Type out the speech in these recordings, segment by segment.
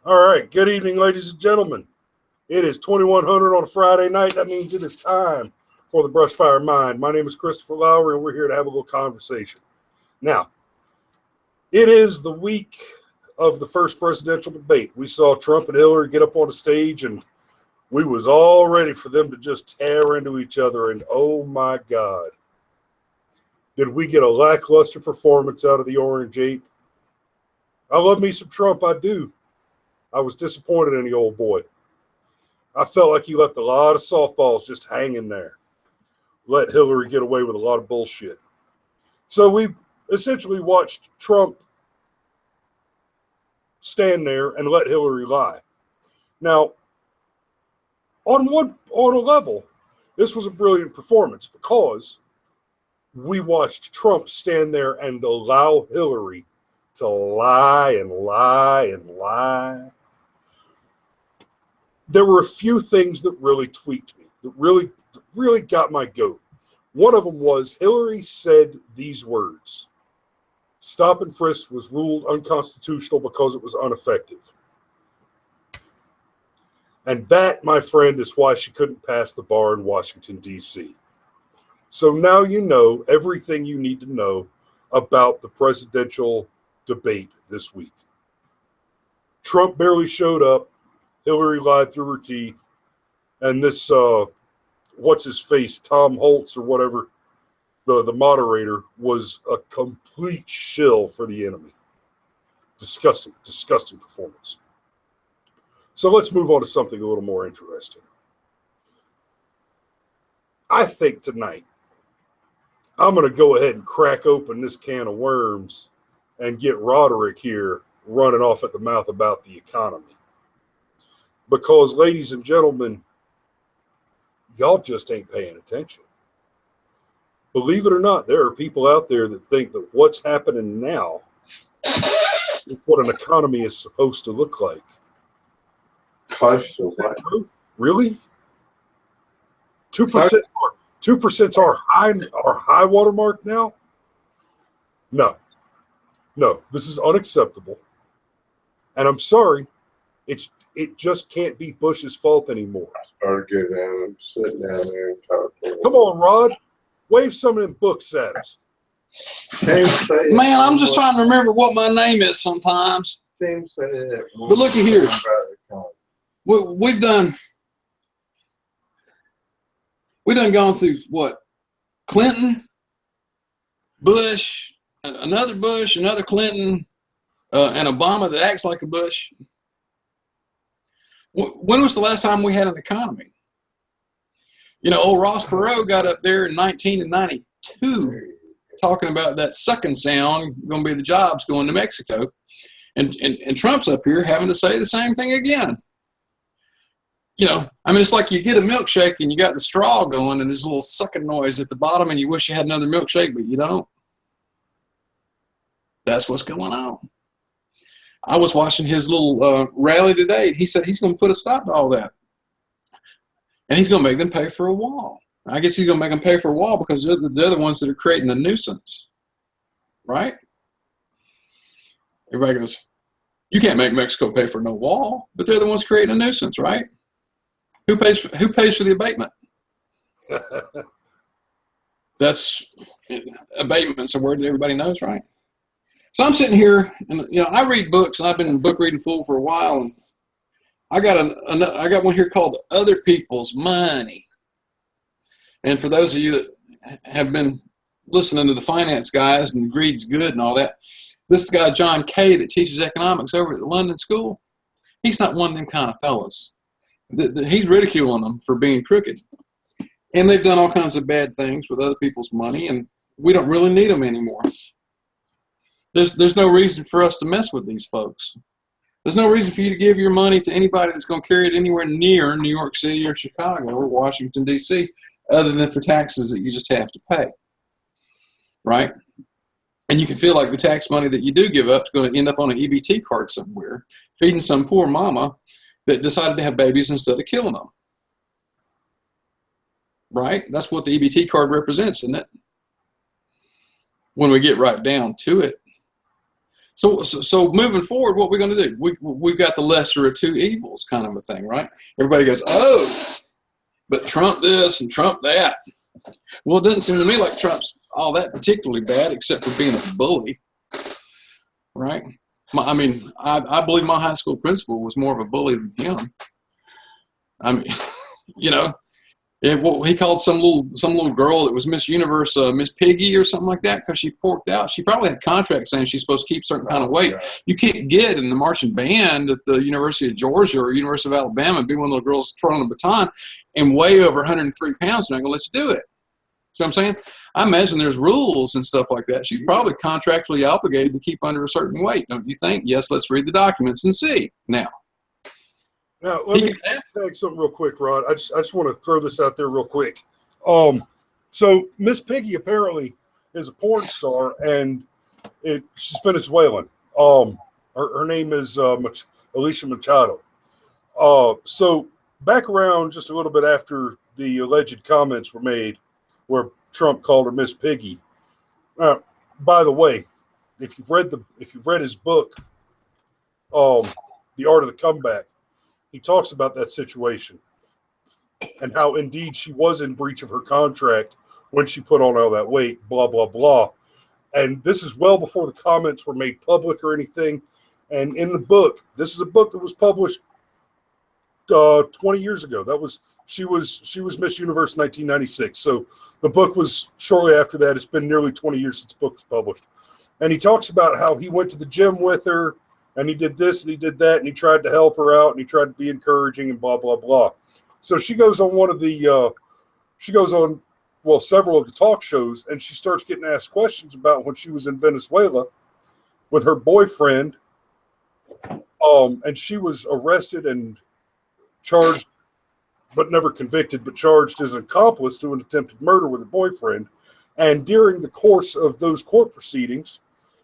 All right, good evening, ladies and gentlemen. It is 2100 on a Friday night. That means it is time for the Brushfire Mind. My name is Christopher Lowry, and we're here to have a little conversation. Now, it is the week of the first presidential debate. We saw Trump and Hillary get up on the stage, and we was all ready for them to just tear into each other, and oh my God. Did we get a lackluster performance out of the Orange Ape? I love me some Trump, I do. I was disappointed in the old boy. I felt like he left a lot of softballs just hanging there. Let Hillary get away with a lot of bullshit. So we essentially watched Trump stand there and let Hillary lie. Now, on a level, this was a brilliant performance because we watched Trump stand there and allow Hillary to lie and lie and lie. There were a few things that really tweaked me, that really got my goat. One of them was Hillary said these words: "Stop and frisk was ruled unconstitutional because it was ineffective." And that, my friend, is why she couldn't pass the bar in Washington, D.C. So now you know everything you need to know about the presidential debate this week. Trump barely showed up. Hillary lied through her teeth. And this, what's his face, Tom Holtz or whatever, the moderator, was a complete shill for the enemy. Disgusting, disgusting performance. So let's move on to something a little more interesting. I think tonight I'm going to go ahead and crack open this can of worms and get Roderick here running off at the mouth about the economy. Because, ladies and gentlemen, y'all just ain't paying attention. Believe it or not, there are people out there that think that what's happening now is what an economy is supposed to look like. Really? 2%? 2% are high watermark now? No, this is unacceptable. And I'm sorry, it just can't be Bush's fault anymore. Started getting down, sitting down there and talking. Come on, Rod, wave some of them books at us. Man, I'm just trying to remember what my name is sometimes. But look at here. We've done gone through what? Clinton, Bush, another Clinton, and Obama that acts like a Bush. When was the last time we had an economy? You know, old Ross Perot got up there in 1992 talking about that sucking sound going to be the jobs going to Mexico. And Trump's up here having to say the same thing again. You know, I mean, it's like you get a milkshake and you got the straw going and there's a little sucking noise at the bottom and you wish you had another milkshake, but you don't. That's what's going on. I was watching his little rally today, and he said he's going to put a stop to all that. And he's going to make them pay for a wall. I guess he's going to make them pay for a wall because they're the ones that are creating the nuisance. Right? Everybody goes, you can't make Mexico pay for no wall, but they're the ones creating a nuisance, right? Who pays for the abatement? That's abatement's a word that everybody knows, right? So I'm sitting here, and you know, I read books, and I've been book reading fool for a while, and I got one here called Other People's Money. And for those of you that have been listening to the finance guys and greed's good and all that, this is the guy John Kay that teaches economics over at the London School. He's not one of them kind of fellas. He's ridiculing them for being crooked. And they've done all kinds of bad things with other people's money, and we don't really need them anymore. There's no reason for us to mess with these folks. There's no reason for you to give your money to anybody that's going to carry it anywhere near New York City or Chicago or Washington, D.C., other than for taxes that you just have to pay. Right? And you can feel like the tax money that you do give up is going to end up on an EBT card somewhere, feeding some poor mama that decided to have babies instead of killing them. Right? That's what the EBT card represents, isn't it? When we get right down to it. So moving forward, what we're going to do? We've got the lesser of two evils kind of a thing, right? Everybody goes, oh, but Trump this and Trump that. Well, it doesn't seem to me like Trump's all that particularly bad, except for being a bully, right? I believe my high school principal was more of a bully than him. I mean, you know, he called some little girl that was Miss Universe, Miss Piggy or something like that, because she porked out. She probably had contracts saying she's supposed to keep a certain kind of weight. You can't get in the marching band at the University of Georgia or University of Alabama and be one of those girls throwing a baton and weigh over 103 pounds. They're not going to let you do it. See what I'm saying? I imagine there's rules and stuff like that. She's probably contractually obligated to keep under a certain weight, don't you think? Yes, let's read the documents and see. Now, let me tag something real quick, Rod. I just want to throw this out there real quick. So Miss Piggy apparently is a porn star, and she's Venezuelan. Her name is Alicia Machado. So back around just a little bit after the alleged comments were made, where Trump called her Miss Piggy. By the way, if you've read his book, The Art of the Comeback, he talks about that situation and how indeed she was in breach of her contract when she put on all that weight, blah, blah, blah. And this is well before the comments were made public or anything. And in the book, this is a book that was published 20 years ago. She was Miss Universe 1996. So the book was shortly after that. It's been nearly 20 years since the book was published. And he talks about how he went to the gym with her, and he did this and he did that, and he tried to help her out, and he tried to be encouraging and blah, blah, blah. So she goes on several of the talk shows, and she starts getting asked questions about when she was in Venezuela with her boyfriend. And she was arrested and charged, but never convicted, but charged as an accomplice to an attempted murder with her boyfriend. And during the course of those court proceedings,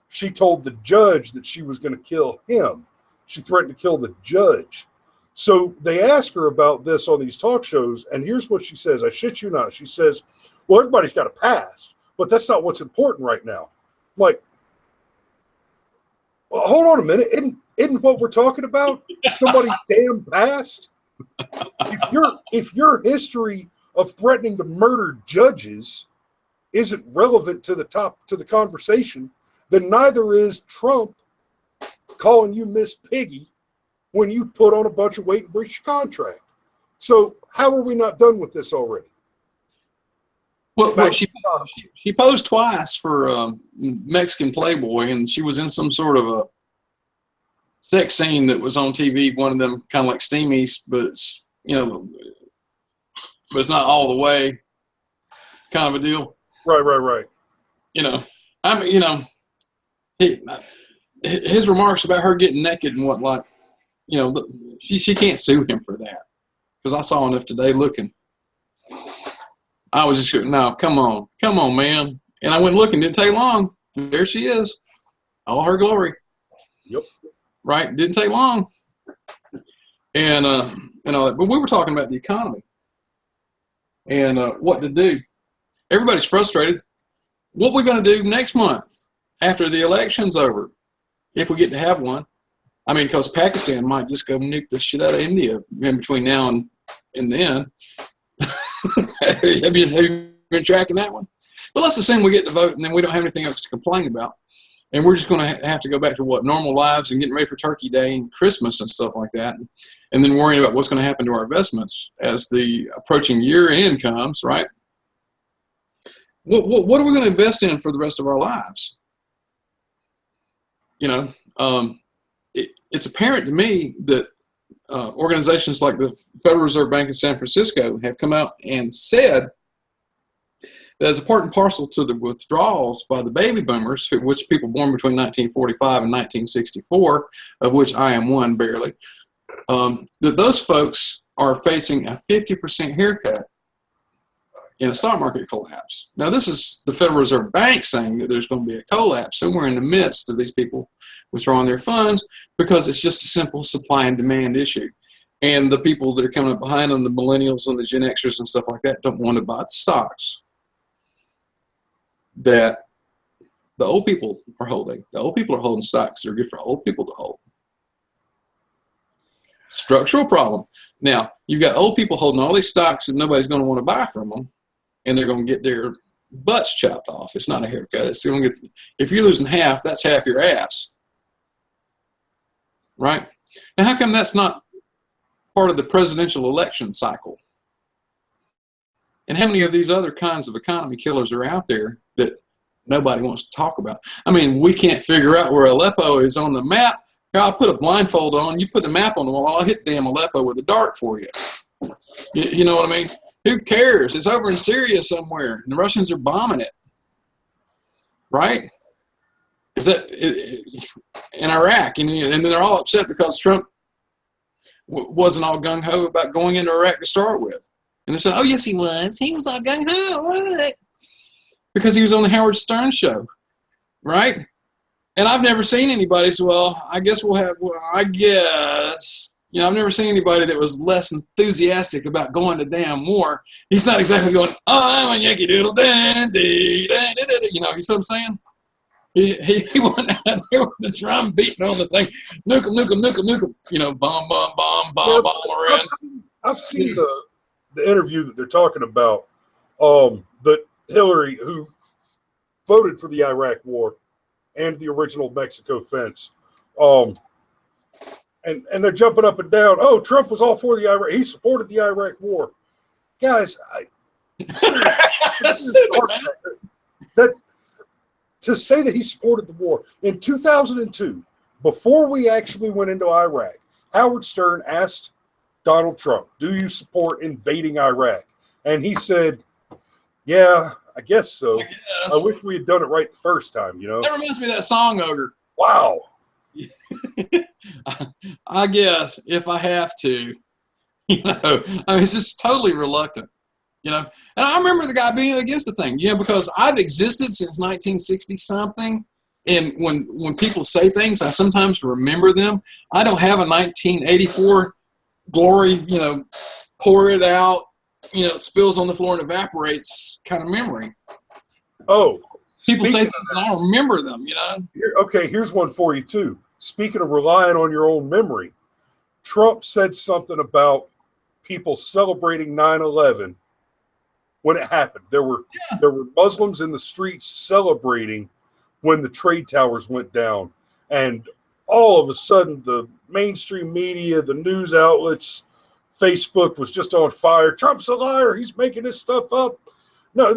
she told the judge that she was going to kill him. She threatened to kill the judge. So they ask her about this on these talk shows, and here's what she says. I shit you not. She says, well, everybody's got a past, but that's not what's important right now. I'm like, well, hold on a minute. Isn't what we're talking about somebody's damn past? If your history of threatening to murder judges isn't relevant to the conversation, then neither is Trump calling you Miss Piggy when you put on a bunch of weight and breach your contract. So how are we not done with this already? Well, she posed twice for Mexican Playboy, and she was in some sort of a sex scene that was on TV. One of them kind of like steamies, but it's but it's not all the way kind of a deal. Right. His remarks about her getting naked and whatnot, she can't sue him for that, because I saw enough today looking. I was just no, come on, man. And I went looking, didn't take long. There she is, all her glory. Yep. Right, didn't take long. And all that. But we were talking about the economy and what to do. Everybody's frustrated. What we're going to do next month after the election's over, if we get to have one. I mean, because Pakistan might just go nuke the shit out of India in between now and then. Have you been tracking that one? But let's assume we get to vote and then we don't have anything else to complain about. And we're just going to have to go back to normal lives and getting ready for Turkey Day and Christmas and stuff like that. And then worrying about what's going to happen to our investments as the approaching year end comes, right? What are we going to invest in for the rest of our lives? It's apparent to me that organizations like the Federal Reserve Bank in San Francisco have come out and said that as a part and parcel to the withdrawals by the baby boomers, which people born between 1945 and 1964, of which I am one barely, that those folks are facing a 50% haircut in a stock market collapse. Now, this is the Federal Reserve Bank saying that there's going to be a collapse somewhere in the midst of these people withdrawing their funds, because it's just a simple supply and demand issue. And the people that are coming up behind them, the millennials and the Gen Xers and stuff like that, don't want to buy the stocks that The old people are holding. The old people are holding stocks that are good for old people to hold. Structural problem. Now, you've got old people holding all these stocks that nobody's going to want to buy from them, and they're going to get their butts chopped off. It's not a haircut. It's going to get, if you're losing half, that's half your ass. Right? Now, how come that's not part of the presidential election cycle? And how many of these other kinds of economy killers are out there that nobody wants to talk about? I mean, we can't figure out where Aleppo is on the map. Here, I'll put a blindfold on. You put the map on the wall. I'll hit damn Aleppo with a dart for you. You know what I mean? Who cares? It's over in Syria somewhere, and the Russians are bombing it. Right? Is that in Iraq? And then they're all upset because Trump wasn't all gung-ho about going into Iraq to start with. And they're saying, oh, yes, he was. He was all gung-ho. Because he was on the Howard Stern show. Right? And I've never seen anybody say, well, I guess I guess. You know, I've never seen anybody that was less enthusiastic about going to damn war. He's not exactly going, oh, I'm a Yankee Doodle dandy. You know what I'm saying? He went out there with the drum beating on the thing. Nuke him, nuke him, nuke him, nuke him. You know, bomb, bomb, bomb, bomb, bomb around. I've seen the interview that they're talking about. That Hillary, who voted for the Iraq War and the original Mexico fence, and they're jumping up and down. Oh, Trump was all for the Iraq. He supported the Iraq War. Guys, to say that he supported the war in 2002, before we actually went into Iraq, Howard Stern asked Donald Trump, "Do you support invading Iraq?" And he said, "Yeah, I guess so. I wish we had done it right the first time." You know, that reminds me of that song, Ogre. Wow. I guess if I have to, you know, I mean, it's just totally reluctant, you know. And I remember the guy being against the thing, you know, because I've existed since 1960 something, and when people say things, I sometimes remember them. I don't have a 1984 glory, you know, pour it out, you know, it spills on the floor and evaporates kind of memory. Oh, people say things and I remember them, you know. Okay, here's one for you too. Speaking of relying on your own memory, Trump said something about people celebrating 9/11 when it happened. There were Muslims in the streets celebrating when the trade towers went down, and all of a sudden the mainstream media, the news outlets, Facebook was just on fire. Trump's a liar. He's making this stuff up. No,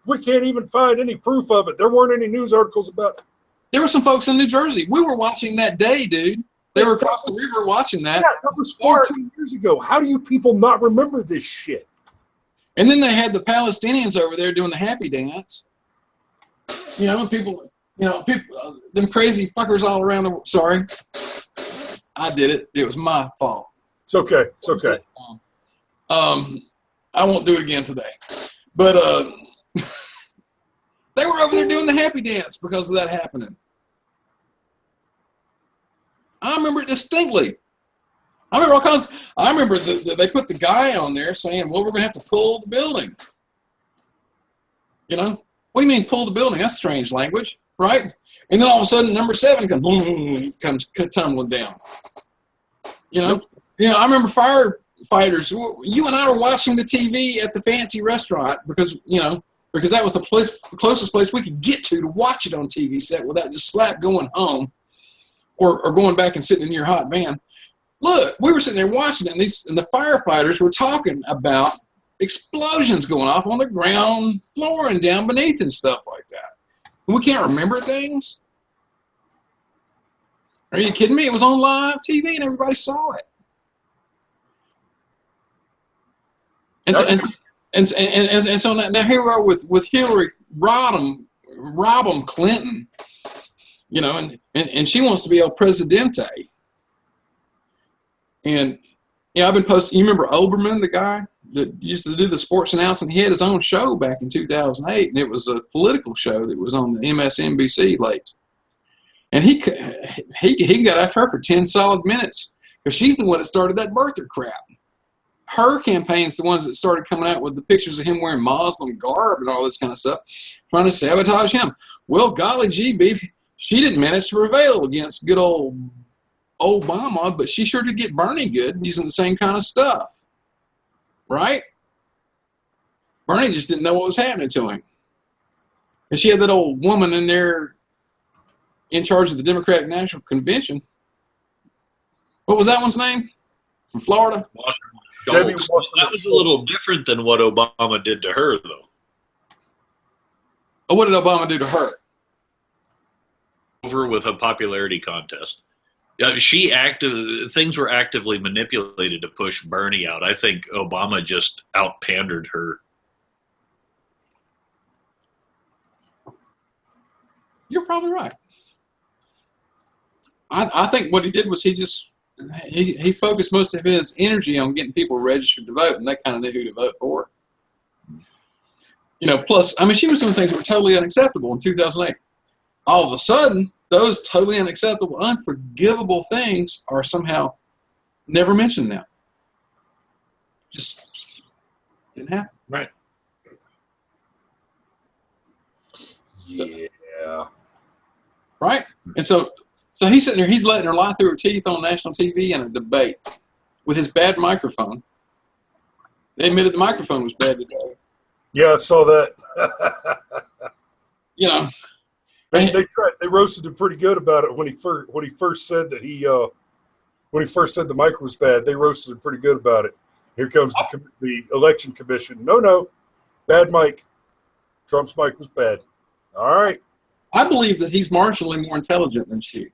we can't even find any proof of it. There weren't any news articles about it. There were some folks in New Jersey. We were watching that day, dude. They were across the river watching that. Yeah, that was 14 years ago. How do you people not remember this shit? And then they had the Palestinians over there doing the happy dance. You know, people, them crazy fuckers all around the world. Sorry. I did it. It was my fault. It's okay. It's okay. I won't do it again today. But they were over there doing the happy dance because of that happening. I remember it distinctly. I remember they put the guy on there saying, well, we're going to have to pull the building. You know? What do you mean pull the building? That's strange language, right? And then all of a sudden, number 7 comes tumbling down. You know? I remember firefighters. You and I were watching the TV at the fancy restaurant because that was the closest place we could get to watch it on TV set without just slap going home or going back and sitting in your hot van. Look, we were sitting there watching it, and the firefighters were talking about explosions going off on the ground floor and down beneath and stuff like that. We can't remember things? Are you kidding me? It was on live TV and everybody saw it. And so now here we are with Hillary Rodham Clinton, you know, and she wants to be El Presidente. And I've been posting. You remember Oberman, the guy that used to do the sports announcing? He had his own show back in 2008, and it was a political show that was on the MSNBC late. And he got after her for 10 solid minutes because she's the one that started that birther crap. her campaign's the ones that started coming out with the pictures of him wearing Muslim garb and all this kind of stuff, trying to sabotage him. Well, golly gee beef, she didn't manage to prevail against good old Obama, but she sure did get Bernie good using the same kind of stuff, right? Bernie just didn't know what was happening to him. And she had that old woman in there in charge of the Democratic National Convention. What was that one's name? From Florida? Debbie That was a little different than what Obama did to her, though. Oh, what did Obama do to her? Over with a popularity contest. Yeah, things were actively manipulated to push Bernie out. I think Obama just out-pandered her. You're probably right. I think what he did was he focused most of his energy on getting people registered to vote, and they kind of knew who to vote for. You know, plus, I mean, she was doing things that were totally unacceptable in 2008. All of a sudden, those totally unacceptable, unforgivable things are somehow never mentioned now. Just didn't happen. Right. Yeah. Right? And so he's sitting there, he's letting her lie through her teeth on national TV in a debate with his bad microphone. They admitted the microphone was bad today. Yeah, I saw that. You know. They roasted him pretty good about it when he first said that when he first said the mic was bad. They roasted him pretty good about it. Here comes the election commission. No, bad mic. Trump's mic was bad. All right. I believe that he's marginally more intelligent than she.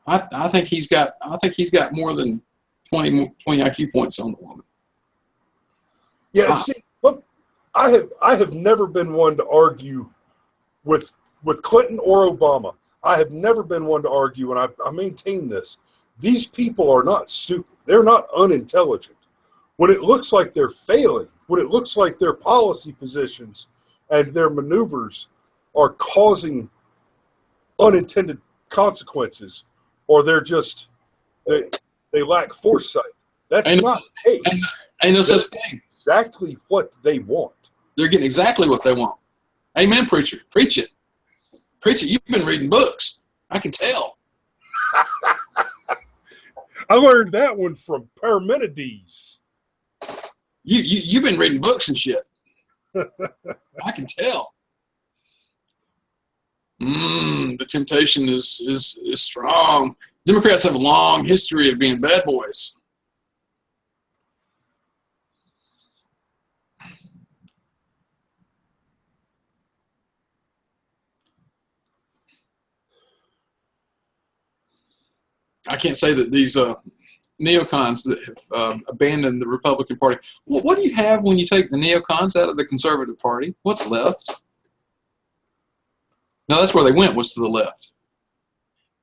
I think he's got more than 20 IQ points on the woman. Yeah, see, look, I have never been one to argue with Clinton or Obama. I have never been one to argue, and I maintain this. These people are not stupid. They're not unintelligent. When it looks like they're failing, when it looks like their policy positions and their maneuvers are causing unintended consequences, or they're just they lack foresight. That's not the case. Ain't no such thing. Exactly what they want. They're getting exactly what they want. Amen, preacher. Preach it. Preach it. You've been reading books. I can tell. I learned that one from Parmenides. You've been reading books and shit. I can tell. The temptation is strong. Democrats have a long history of being bad boys. I can't say that these neocons that have abandoned the Republican Party. Well, what do you have when you take the neocons out of the Conservative Party? What's left? No, that's where they went, was to the left.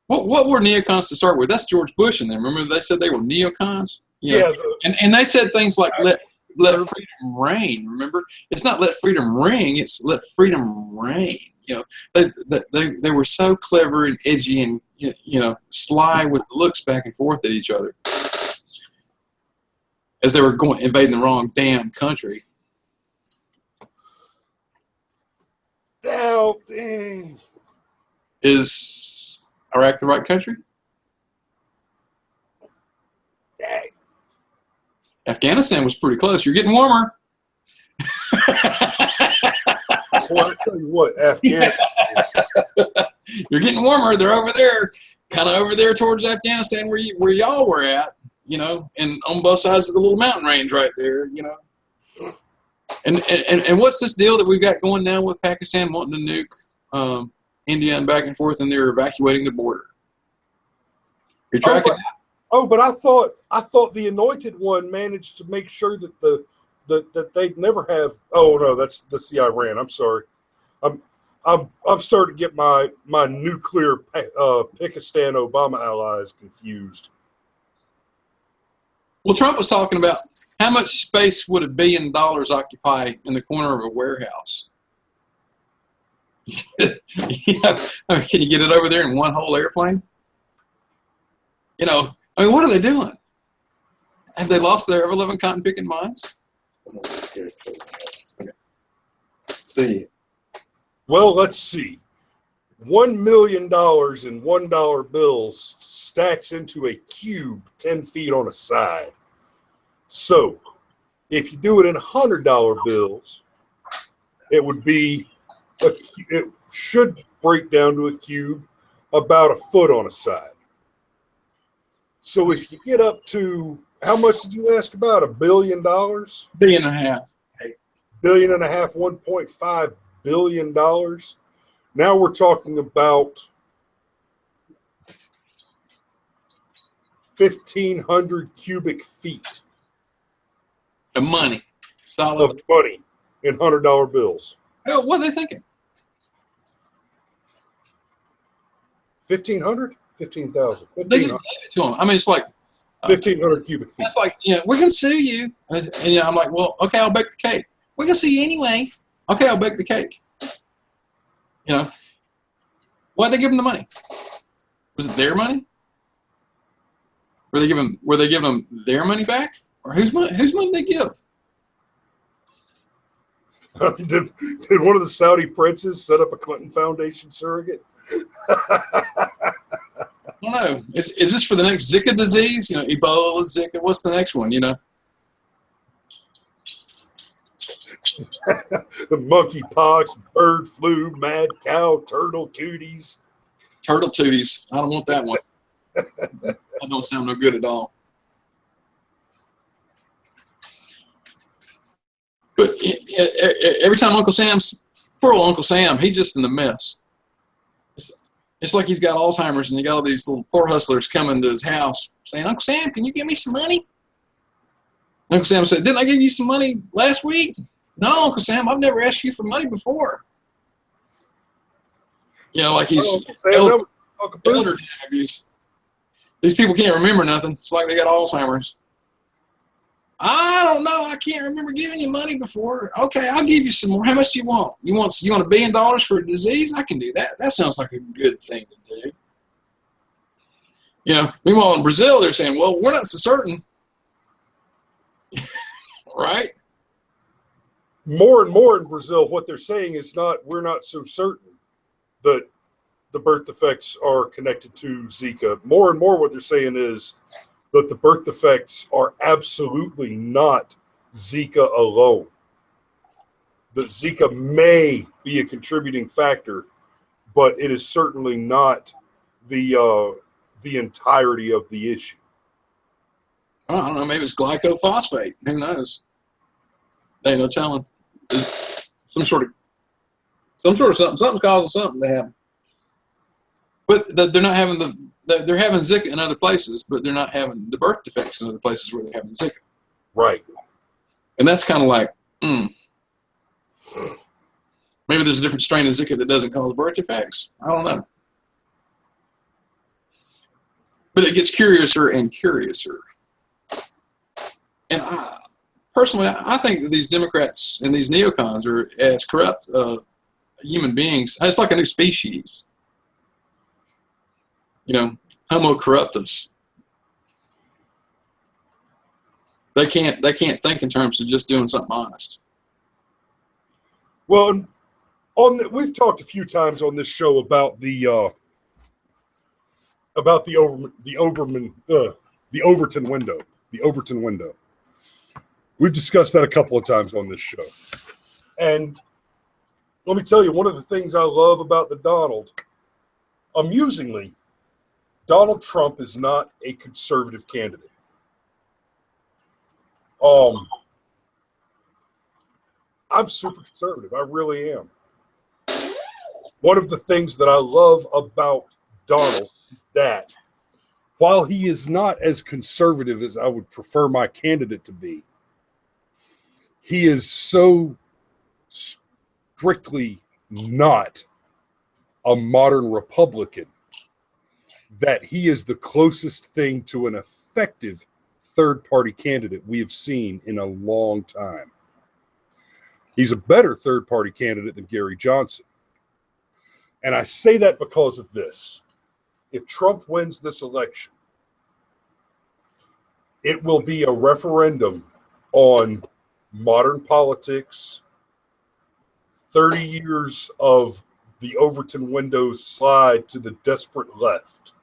What were neocons to start with? That's George Bush and them. Remember they said they were neocons? Yeah. And they said things like let freedom reign. Remember? It's not let freedom ring, it's let freedom reign. You know, they were so clever and edgy and sly with the looks back and forth at each other as they were invading the wrong damn country. Oh, dang. Is Iraq the right country? Dang. Afghanistan was pretty close. You're getting warmer. Well, I tell you what, Afghanistan. You're getting warmer. They're over there, kind of over there towards Afghanistan where y'all were at, and on both sides of the little mountain range right there, And what's this deal that we've got going now with Pakistan wanting to nuke India and back and forth, and they're evacuating the border? You're tracking that? But I thought the Anointed One managed to make sure that that they'd never have. Oh no, that's the Iran. I'm sorry. I'm starting to get my nuclear Pakistan Obama allies confused. Well, Trump was talking about how much space would $1 billion occupy in the corner of a warehouse. Can you get it over there in one whole airplane? What are they doing? Have they lost their ever-living cotton picking minds? See, Well, let's see. $1 million in $1 bills stacks into a cube 10 feet on a side. So, if you do it in $100 bills, it would be it should break down to a cube about a foot on a side. So if you get up to, how much did you ask about? $1 billion? Billion and a half. Billion and a half, $1.5 billion. Now we're talking about 1,500 cubic feet The money. Solid. of money in $100 bills. Oh, what are they thinking? 1,500? 15,000. They just gave it to them. I mean, it's like 1,500 cubic feet. that's like, we're gonna sue you, and I'm like, well, okay, I'll bake the cake. We're gonna sue you anyway. Okay, I'll bake the cake. Why'd they give them the money? Was it their money? Were they giving them their money back, or whose money? Whose money did they give? Did one of the Saudi princes set up a Clinton Foundation surrogate? I don't know. Is this for the next Zika disease? Ebola, Zika. What's the next one? The monkeypox, bird flu, mad cow, turtle cooties. Turtle tooties. I don't want that one. That don't sound no good at all. But every time poor old Uncle Sam, he's just in a mess. It's like he's got Alzheimer's, and you got all these little poor hustlers coming to his house saying, Uncle Sam, can you give me some money? Uncle Sam said, didn't I give you some money last week? No, Uncle Sam, I've never asked you for money before. Like he's elder abuse. These people can't remember nothing. It's like they got Alzheimer's. I don't know. I can't remember giving you money before. Okay, I'll give you some more. How much do you want? You want $1 billion for a disease? I can do that. That sounds like a good thing to do. Meanwhile in Brazil, they're saying, well, we're not so certain. Right? More and more in Brazil, what they're saying is we're not so certain that the birth defects are connected to Zika. More and more what they're saying is that the birth defects are absolutely not Zika alone. That Zika may be a contributing factor, but it is certainly not the entirety of the issue. I don't know. Maybe it's glycophosphate. Who knows? There ain't no telling. Some sort of something. Something's causing something to happen. But they're not having they're having Zika in other places, but they're not having the birth defects in other places where they're having Zika. Right. And that's kind of like, maybe there's a different strain of Zika that doesn't cause birth defects. I don't know. But it gets curiouser and curiouser. And personally, I think that these Democrats and these neocons are as corrupt human beings. It's like a new species. Homo corruptus. They can't think in terms of just doing something honest. Well, we've talked a few times on this show about the Overton window. We've discussed that a couple of times on this show. And let me tell you, one of the things I love about the Donald, amusingly, Donald Trump is not a conservative candidate. I'm super conservative. I really am. One of the things that I love about Donald is that while he is not as conservative as I would prefer my candidate to be, he is so strictly not a modern Republican that he is the closest thing to an effective third-party candidate we have seen in a long time. He's a better third-party candidate than Gary Johnson. And I say that because of this. If Trump wins this election, It will be a referendum on modern politics, 30 years of the Overton windows slide to the desperate left,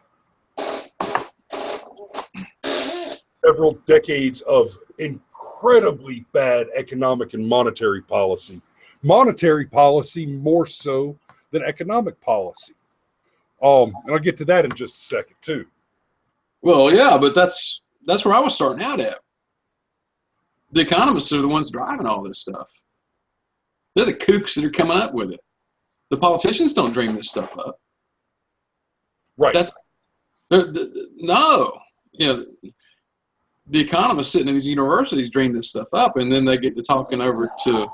several decades of incredibly bad economic and monetary policy. Monetary policy more so than economic policy. And I'll get to that in just a second too. Well, yeah, but that's where I was starting out at. The economists are the ones driving all this stuff. They're the kooks that are coming up with it. The politicians don't dream this stuff up. Right. No. You know, the economists sitting in these universities dream this stuff up, and then they get to talking over to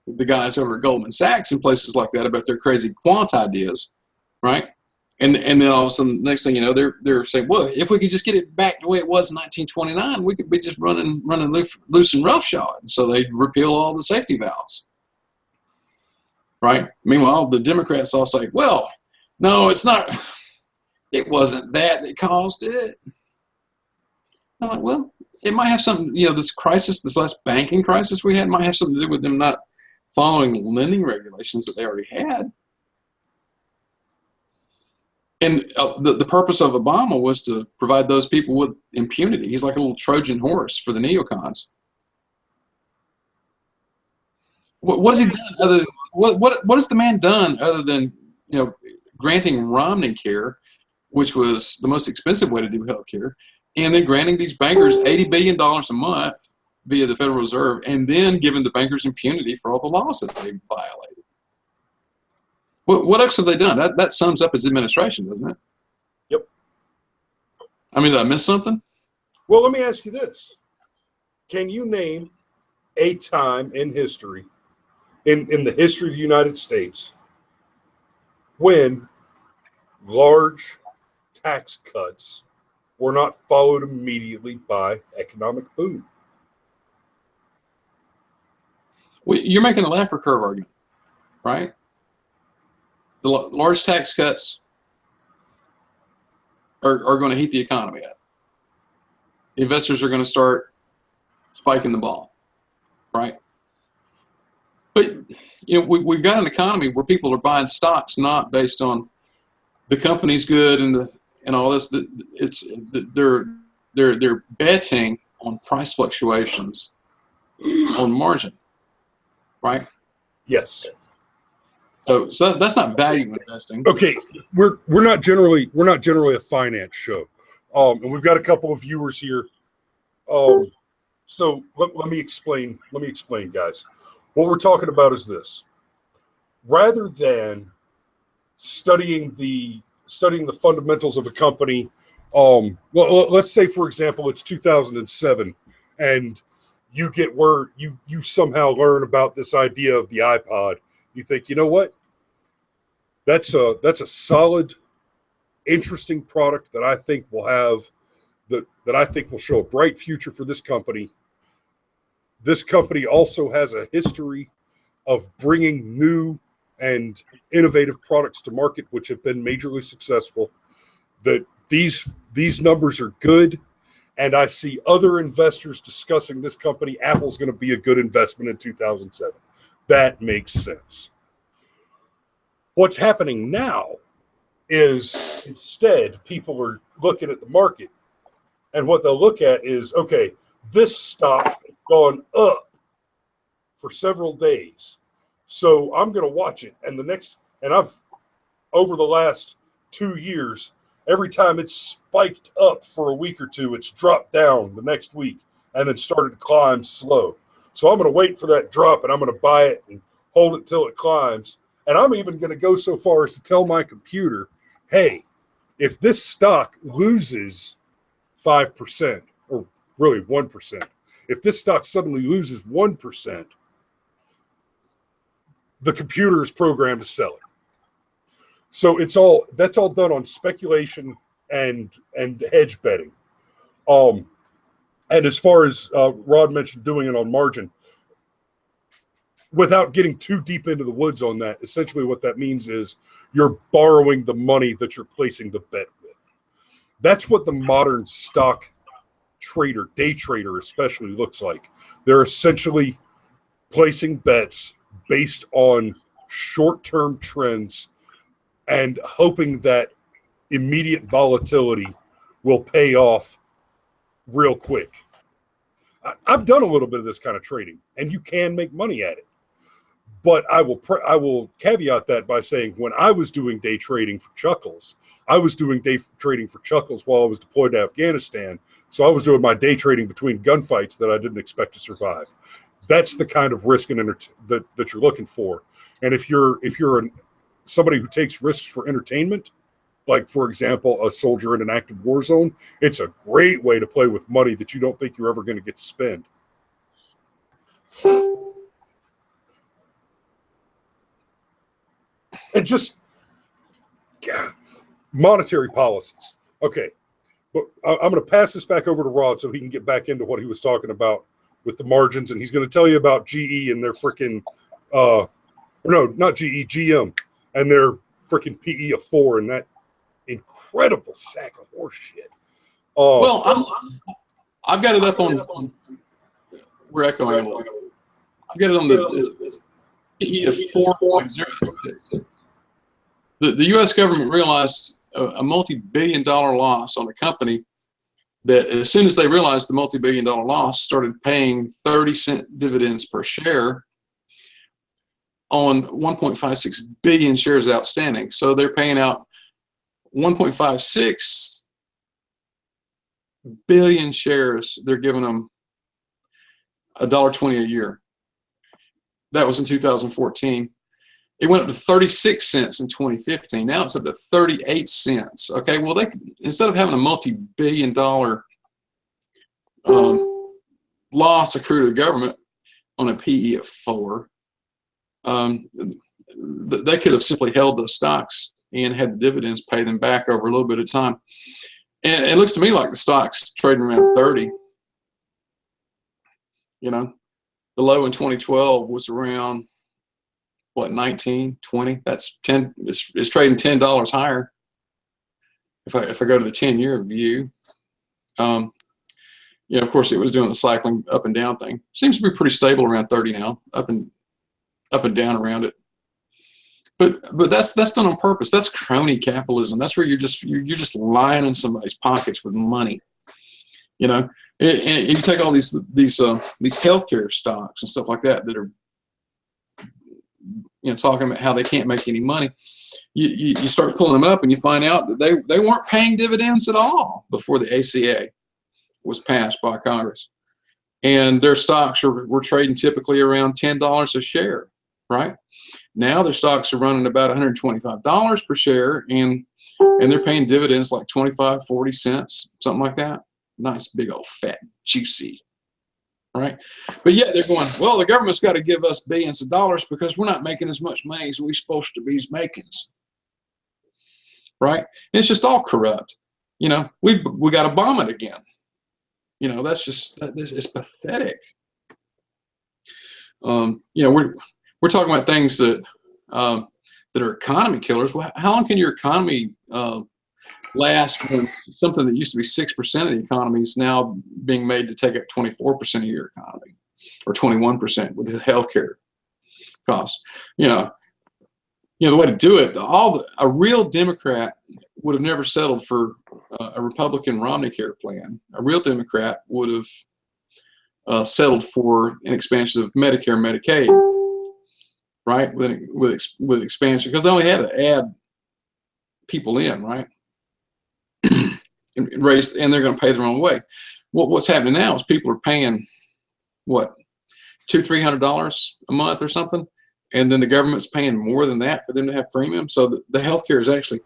the guys over at Goldman Sachs and places like that about their crazy quant ideas, right? And then all of a sudden, next thing you know, they're saying, well, if we could just get it back the way it was in 1929, we could be just running loose and roughshod. So they repeal all the safety valves, right? Meanwhile, the Democrats all say, well, no, it's not. It wasn't that caused it. I'm like, well, it might have something, you know, this crisis, this last banking crisis we had, might have something to do with them not following lending regulations that they already had. And the purpose of Obama was to provide those people with impunity. He's like a little Trojan horse for the neocons. What has he done other than what has the man done other than, you know, granting Romney care, which was the most expensive way to do health care, and then granting these bankers $80 billion a month via the Federal Reserve, and then giving the bankers impunity for all the laws that they violated. What else have they done? That sums up his administration, doesn't it? Yep. I mean, did I miss something? Well, let me ask you this. Can you name a time in history, in the history of the United States, when large tax cuts were not followed immediately by economic boom? Well, you're making a Laffer curve argument, right? The large tax cuts are going to heat the economy up. Investors are going to start spiking the ball, right? But you know, we've got an economy where people are buying stocks not based on the company's good and all this. They're betting on price fluctuations on margin, right? Yes. So that's not value investing. Okay, we're not generally a finance show, and we've got a couple of viewers here. So let me explain. Guys. What we're talking about is this: rather than studying the fundamentals of a company, well, let's say for example it's 2007, and you get where you somehow learn about this idea of the iPod. You think, you know what? That's a solid, interesting product that I think will have that I think will show a bright future for this company. This company also has a history of bringing new and innovative products to market, which have been majorly successful. That these numbers are good, and I see other investors discussing this company. Apple's going to be a good investment in 2007. That makes sense. What's happening now is instead people are looking at the market, and what they'll look at is, okay, this stock has gone up for several days, so I'm going to watch it. And I've over the last 2 years, every time it's spiked up for a week or two, it's dropped down the next week and then started to climb slow. So I'm going to wait for that drop, and I'm going to buy it and hold it till it climbs. And I'm even going to go so far as to tell my computer, hey, if this stock loses 5%, or really 1%, if this stock suddenly loses 1%, the computer is programmed to sell it. So that's all done on speculation and hedge betting. And as far as Rod mentioned, doing it on margin, without getting too deep into the woods on that, essentially what that means is you're borrowing the money that you're placing the bet with. That's what the modern stock trader, day trader especially, looks like. They're essentially placing bets based on short-term trends and hoping that immediate volatility will pay off real quick. I've done a little bit of this kind of trading, and you can make money at it. But I will caveat that by saying when I was doing day trading for Chuckles, I was doing day trading for Chuckles while I was deployed to Afghanistan. So I was doing my day trading between gunfights that I didn't expect to survive. That's the kind of risk that you're looking for. And if you're somebody who takes risks for entertainment, like, for example, a soldier in an active war zone, it's a great way to play with money that you don't think you're ever going to get to spend. And just monetary policies. Okay, but I'm going to pass this back over to Rod so he can get back into what he was talking about with the margins, and he's going to tell you about GE and their freaking, no, not GE, GM, and their freaking PE of 4 and that incredible sack of horse shit. Well, I've got it up on. We're echoing a little. I've got it on the PE of 4.06. The U.S. government realized a multi-billion-dollar loss on a company that, as soon as they realized the multi-billion-dollar loss, started paying 30-cent dividends per share on 1.56 billion shares outstanding. So they're paying out 1.56 billion shares. They're giving them $1.20 a year. That was in 2014. It went up to 36 cents in 2015. Now it's up to 38 cents. Okay, well, instead of having a multi-billion-dollar loss accrue to the government on a PE of 4, they could have simply held those stocks and had the dividends pay them back over a little bit of time. And it looks to me like the stock's trading around 30. You know, the low in 2012 was around, what, 19, 20? That's 10. It's trading $10 higher. If I go to the 10-year view, of course, it was doing the cycling up and down thing. Seems to be pretty stable around 30 now, up and down around it. But that's done on purpose. That's crony capitalism. That's where you're just lying in somebody's pockets with money. You know, and you take all these healthcare stocks and stuff like that are, talking about how they can't make any money. You start pulling them up and you find out that they weren't paying dividends at all before the ACA was passed by Congress, and their stocks were trading typically around $10 a share. Right now, their stocks are running about $125 per share, and they're paying dividends like 25, 40 cents, something like that. Nice, big old fat, juicy. Right? But yet they're going, well, the government's got to give us billions of dollars because we're not making as much money as we're supposed to be making. Right? And it's just all corrupt. We got to bomb it again. It's pathetic. We're talking about things that are economy killers. Well, how long can your economy last when something that used to be 6% of the economy is now being made to take up 24% of your economy, or 21% with the healthcare costs? The way to do it. A real Democrat would have never settled for a Republican Romney care plan. A real Democrat would have settled for an expansion of Medicare and Medicaid, right? With expansion, because they only had to add people in, right? and they're going to pay their own way. What's happening now is people are paying what, $200-300 a month or something, and then the government's paying more than that for them to have premium. So the healthcare is actually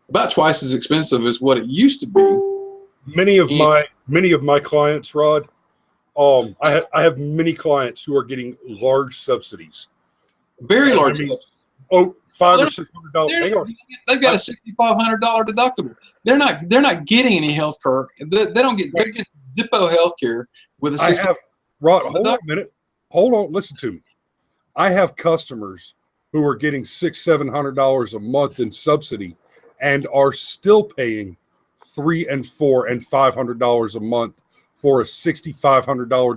about twice as expensive as what it used to be. Many of my clients, Rod, I have many clients who are getting large subsidies. Very large subsidies. $500 or $600. They've got a $6,500 deductible. They're not getting any health care. They're getting Depot health care with a $6,500. Rod, hold on a minute. Hold on. Listen to me. I have customers who are getting $600-700 a month in subsidy and are still paying $300 and $400 and $500 a month for a $6,500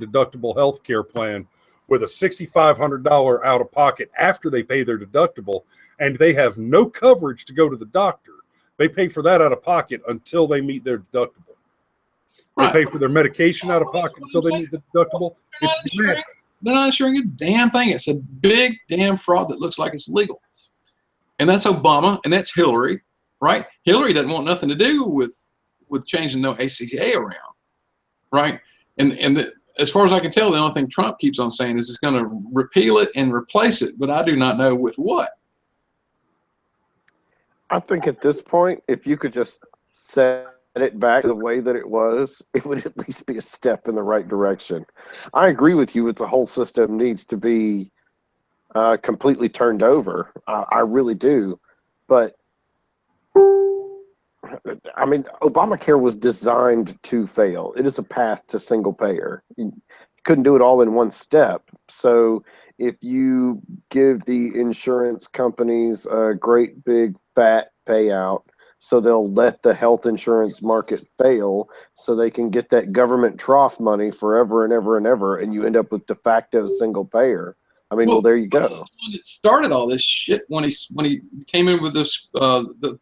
deductible health care plan with a $6,500 out of pocket after they pay their deductible, and they have no coverage to go to the doctor. They pay for that out of pocket until they meet their deductible. They Right. pay for their medication out of pocket until they meet the deductible. They're not insuring a damn thing. It's a big damn fraud that looks like it's legal. And that's Obama, and that's Hillary, right? Hillary doesn't want nothing to do with changing no ACA around, right? And as far as I can tell, the only thing Trump keeps on saying is it's going to repeal it and replace it, but I do not know with what. I think at this point, if you could just set it back to the way that it was, it would at least be a step in the right direction. I agree with you that the whole system needs to be completely turned over. I really do. But, I mean, Obamacare was designed to fail. It is a path to single payer. You couldn't do it all in one step. So if you give the insurance companies a great big fat payout, so they'll let the health insurance market fail so they can get that government trough money forever and ever and ever, and you end up with de facto single payer. I mean, well there you go. It started all this shit when he came in with this the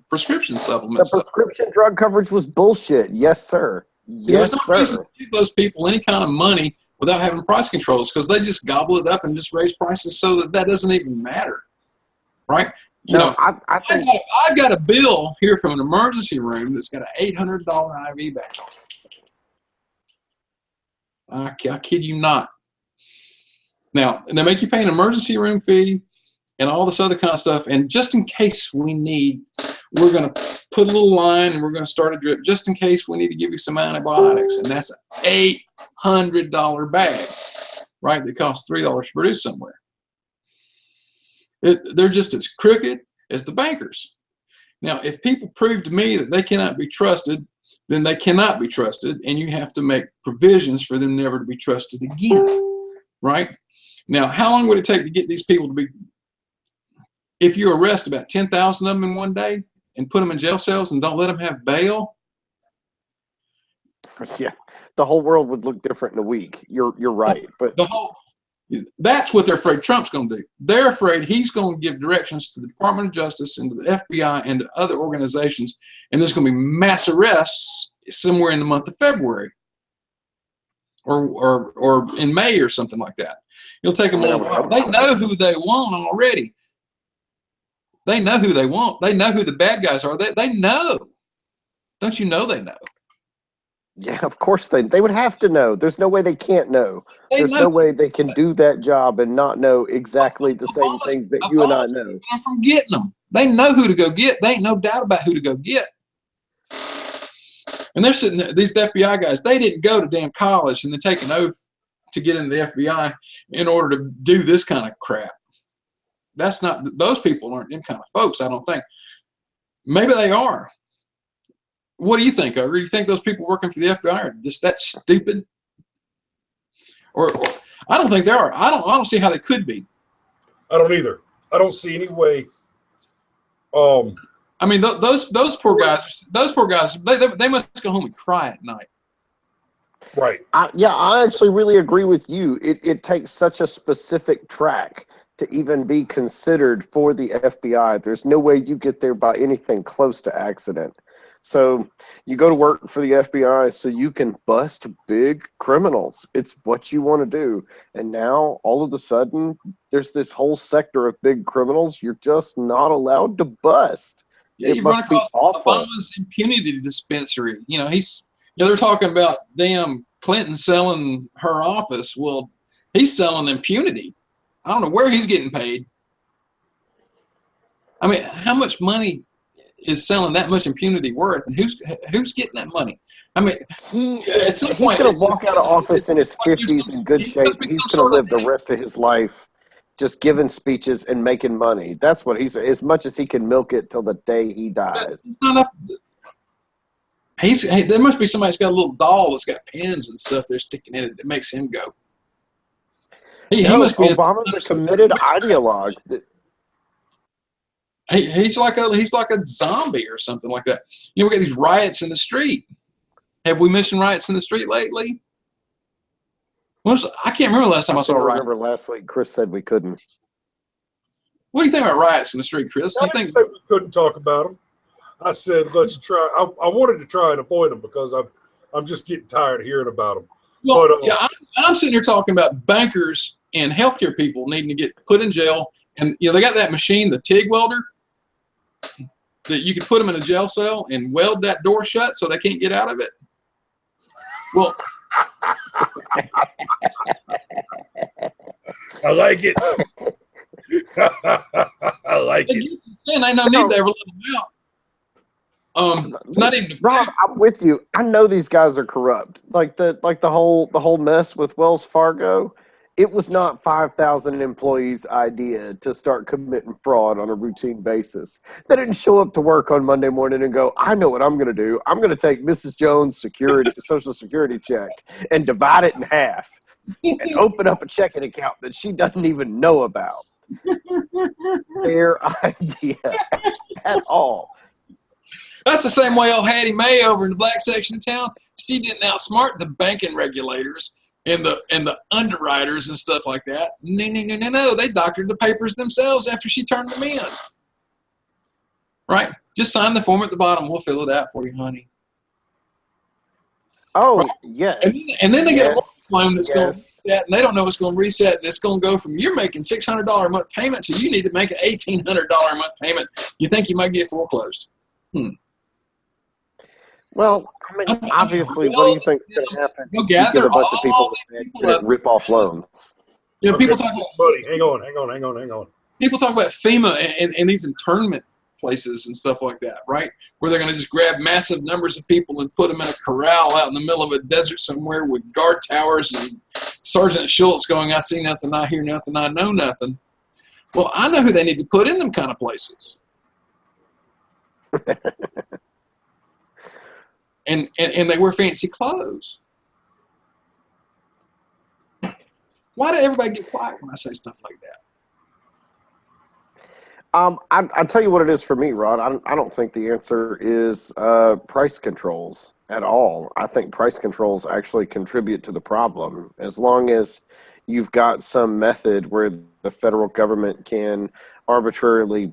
prescription supplements. The prescription drug coverage was bullshit. Yes, sir. Yes, There's no reason sir. to give those people any kind of money without having price controls, because they just gobble it up and just raise prices so that doesn't even matter, right? You know, I think I've got a bill here from an emergency room that's got an $800 IV bag on it. I kid you not. Now, and they make you pay an emergency room fee and all this other kind of stuff. And just in case we need, we're going to put a little line and we're going to start a drip just in case we need to give you some antibiotics. And that's an $800 bag, right? That costs $3 to produce somewhere. They're just as crooked as the bankers. Now, if people prove to me that they cannot be trusted, then they cannot be trusted, and you have to make provisions for them never to be trusted again, right? Now, how long would it take to get these people to be, if you arrest about 10,000 of them in one day and put them in jail cells and don't let them have bail? yeah, the whole world would look different in a week. You're right, but that's what they're afraid Trump's going to do. They're afraid he's going to give directions to the Department of Justice and to the FBI and to other organizations, and there's going to be mass arrests somewhere in the month of February or in May or something like that. It'll take them a little while. They know who they want already. They know who they want. They know who the bad guys are. They know. Don't you know they know? yeah, of course they would have to know. There's no way they can't know. There's no way they can do that job and not know exactly the same things that you and I know. From getting them. They know who to go get. They ain't no doubt about who to go get. And they're sitting there, these FBI guys, they didn't go to damn college and then take an oath to get into the FBI in order to do this kind of crap. That's not, those people aren't them kind of folks, I don't think. Maybe they are. What do you think, Ogre? You think those people working for the FBI are just that stupid? Or I don't think they are. I don't see how they could be. I don't either. I don't see any way. I mean, those poor guys. They must go home and cry at night. Right. Yeah, I actually really agree with you. It takes such a specific track to even be considered for the FBI. There's no way you get there by anything close to accident. So you go to work for the FBI so you can bust big criminals. It's what you want to do. And now all of a sudden there's this whole sector of big criminals you're just not allowed to bust. Yeah, it must be awful. Obama's impunity dispensary. You know, they're talking about damn Clinton selling her office. Well, he's selling impunity. I don't know where he's getting paid. I mean, how much money is selling that much impunity worth, and who's getting that money? I mean, he's going to walk out of office in his 50s in good shape. He's going to live the rest of his life just giving speeches and making money. That's what he's, as much as he can milk it till the day he dies. There must be somebody that's got a little doll that's got pins and stuff they're sticking in it that makes him go. He must be Obama's a committed ideologue. He's like a zombie or something like that. You know, we got these riots in the street. Have we mentioned riots in the street lately? I can't remember the last time I saw a riot. remember last week Chris said we couldn't. What do you think about riots in the street, Chris? I didn't say we couldn't talk about them. I said let's try. I wanted to try and avoid them because I'm just getting tired of hearing about them. Well, But, yeah, I'm sitting here talking about bankers and healthcare people needing to get put in jail, and they got that machine, the TIG welder, that you could put them in a jail cell and weld that door shut so they can't get out of it. Well, I like it. I like it. And I no need to ever let them out. Not even Rob, I'm with you. I know these guys are corrupt. Like the whole mess with Wells Fargo. It was not 5,000 employees' idea to start committing fraud on a routine basis. They didn't show up to work on Monday morning and go, I know what I'm going to do. I'm going to take Mrs. Jones' Social Security check and divide it in half and open up a checking account that she doesn't even know about. Their idea at all. That's the same way old Hattie Mae over in the black section of town. She didn't outsmart the banking regulators and the underwriters and stuff like that. No. They doctored the papers themselves after she turned them in. Right? Just sign the form at the bottom. We'll fill it out for you, honey. Oh, right? yes. And then they get a mortgage loan that's going to reset, and they don't know it's going to reset, and it's going to go from you're making $600 a month payment to you need to make an $1,800 a month payment. You think you might get foreclosed. Well, I mean, obviously, what do you think is going to happen? You'll You get gather a bunch of people all that rip off loans. People talk about buddy. Hang on. People talk about FEMA and these internment places and stuff like that, right? Where they're going to just grab massive numbers of people and put them in a corral out in the middle of a desert somewhere with guard towers and Sergeant Schultz going, I see nothing, I hear nothing, I know nothing. Well, I know who they need to put in them kind of places. And they wear fancy clothes. Why do everybody get quiet when I say stuff like that? I'll tell you what it is for me, Rod. I don't think the answer is price controls at all. I think price controls actually contribute to the problem. As long as you've got some method where the federal government can arbitrarily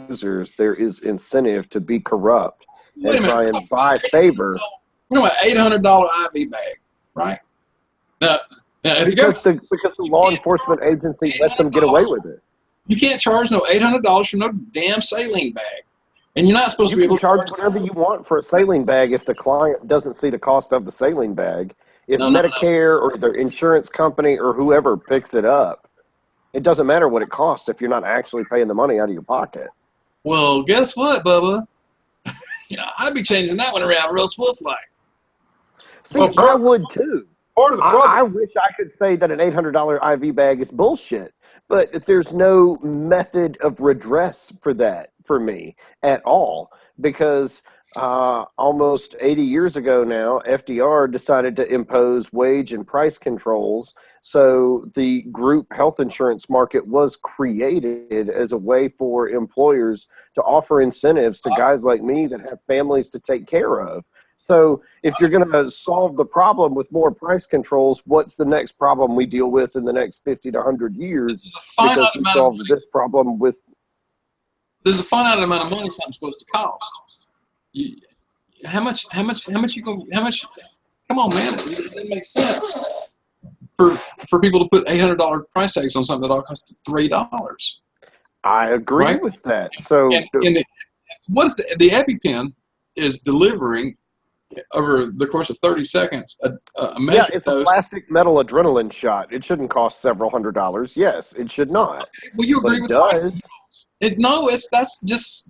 users, there is incentive to be corrupt and try and buy favor. We're talking about $800 IV bag, right? Now because the law enforcement agency lets them get away with it. You can't charge no $800 for no damn saline bag, and you're not supposed to be able to charge whatever you want for a saline bag if the client doesn't see the cost of the saline bag. If Medicare or their insurance company or whoever picks it up, it doesn't matter what it costs if you're not actually paying the money out of your pocket. Well, guess what, Bubba? I'd be changing that one around real swift-like. See, I would too. Part of the problem. I wish I could say that an $800 IV bag is bullshit, but there's no method of redress for that for me at all, because almost 80 years ago now, FDR decided to impose wage and price controls. So the group health insurance market was created as a way for employers to offer incentives to guys like me that have families to take care of. So if you're going to solve the problem with more price controls, what's the next problem we deal with in the next 50 to 100 years? Because we solved this problem with... There's a finite amount of money something's supposed to cost. How much? Come on, man, it doesn't make sense for people to put $800 price tags on something that all costs $3. I agree with that. So what is the EpiPen is delivering over the course of 30 seconds a measured it's dose. A plastic metal adrenaline shot. It shouldn't cost several $100s. Yes, it should not. Okay, well, you agree with it does.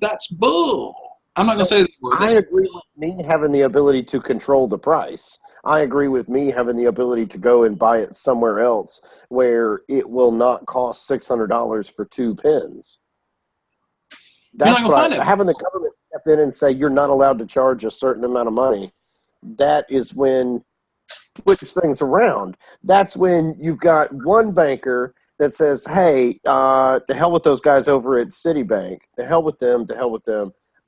That's bull. I'm not going to say the word. I agree with me having the ability to control the price. I agree with me having the ability to go and buy it somewhere else where it will not cost $600 for 2 pens. That's what having the government step in and say you're not allowed to charge a certain amount of money. That is when switch things around. That's when you've got one banker that says, hey, to hell with those guys over at Citibank. To hell with them.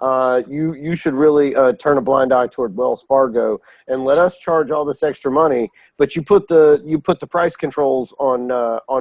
you should really turn a blind eye toward Wells Fargo and let us charge all this extra money. But you put the price controls on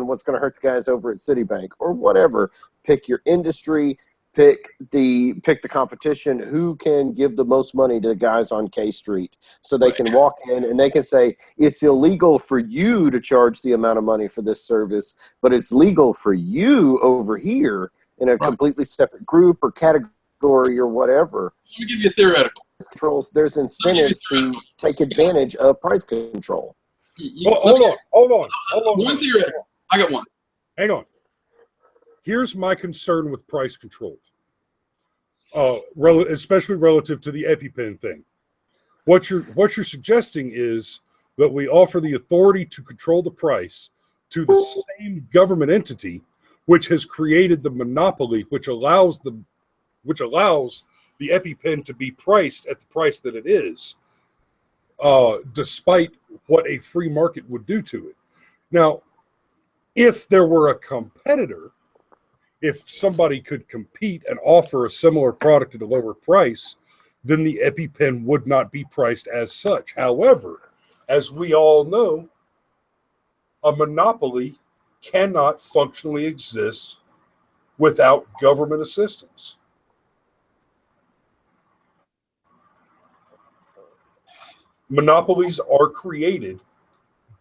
what's going to hurt the guys over at Citibank or whatever. Pick your industry. Pick the competition. Who can give the most money to the guys on K Street, so they can walk in and they can say it's illegal for you to charge the amount of money for this service, but it's legal for you over here in a completely separate group or category or whatever. Let me give you a theoretical. Controls. There's incentives to take advantage of price control. Hold on. One theoretical. I got one. Hang on. Here's my concern with price control, especially relative to the EpiPen thing. What you're suggesting is that we offer the authority to control the price to the same government entity which has created the monopoly, which allows the EpiPen to be priced at the price that it is, despite what a free market would do to it. Now, if there were a competitor, if somebody could compete and offer a similar product at a lower price, then the EpiPen would not be priced as such. However, as we all know, a monopoly cannot functionally exist without government assistance. Monopolies are created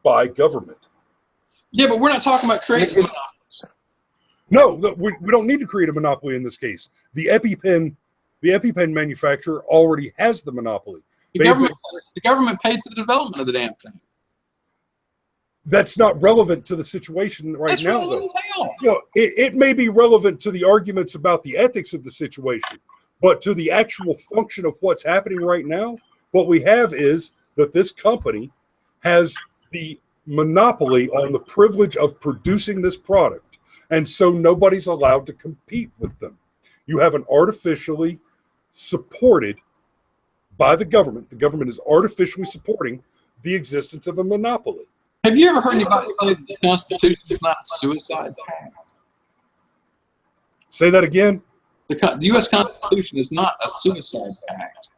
by government. Yeah, but we're not talking about creating monopolies. No, we don't need to create a monopoly in this case. The EpiPen manufacturer already has the monopoly. The government paid for the development of the damn thing. That's not relevant to the situation right now, though. You know, it may be relevant to the arguments about the ethics of the situation, but to the actual function of what's happening right now, what we have is that this company has the monopoly on the privilege of producing this product. And so nobody's allowed to compete with them. You have an artificially supported by the government. The government is artificially supporting the existence of a monopoly. Have you ever heard anybody say the Constitution is not a suicide pact? Say that again? The U.S. Constitution is not a suicide pact.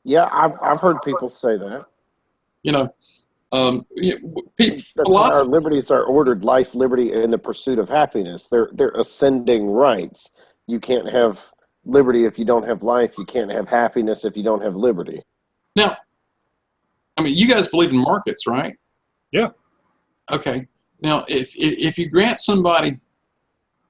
Yeah, I've heard people say that. You know, That's why our liberties are ordered: life, liberty, and the pursuit of happiness. They're ascending rights. You can't have liberty if you don't have life. You can't have happiness if you don't have liberty. Now, I mean, you guys believe in markets, right? Yeah. Okay. Now, if you grant somebody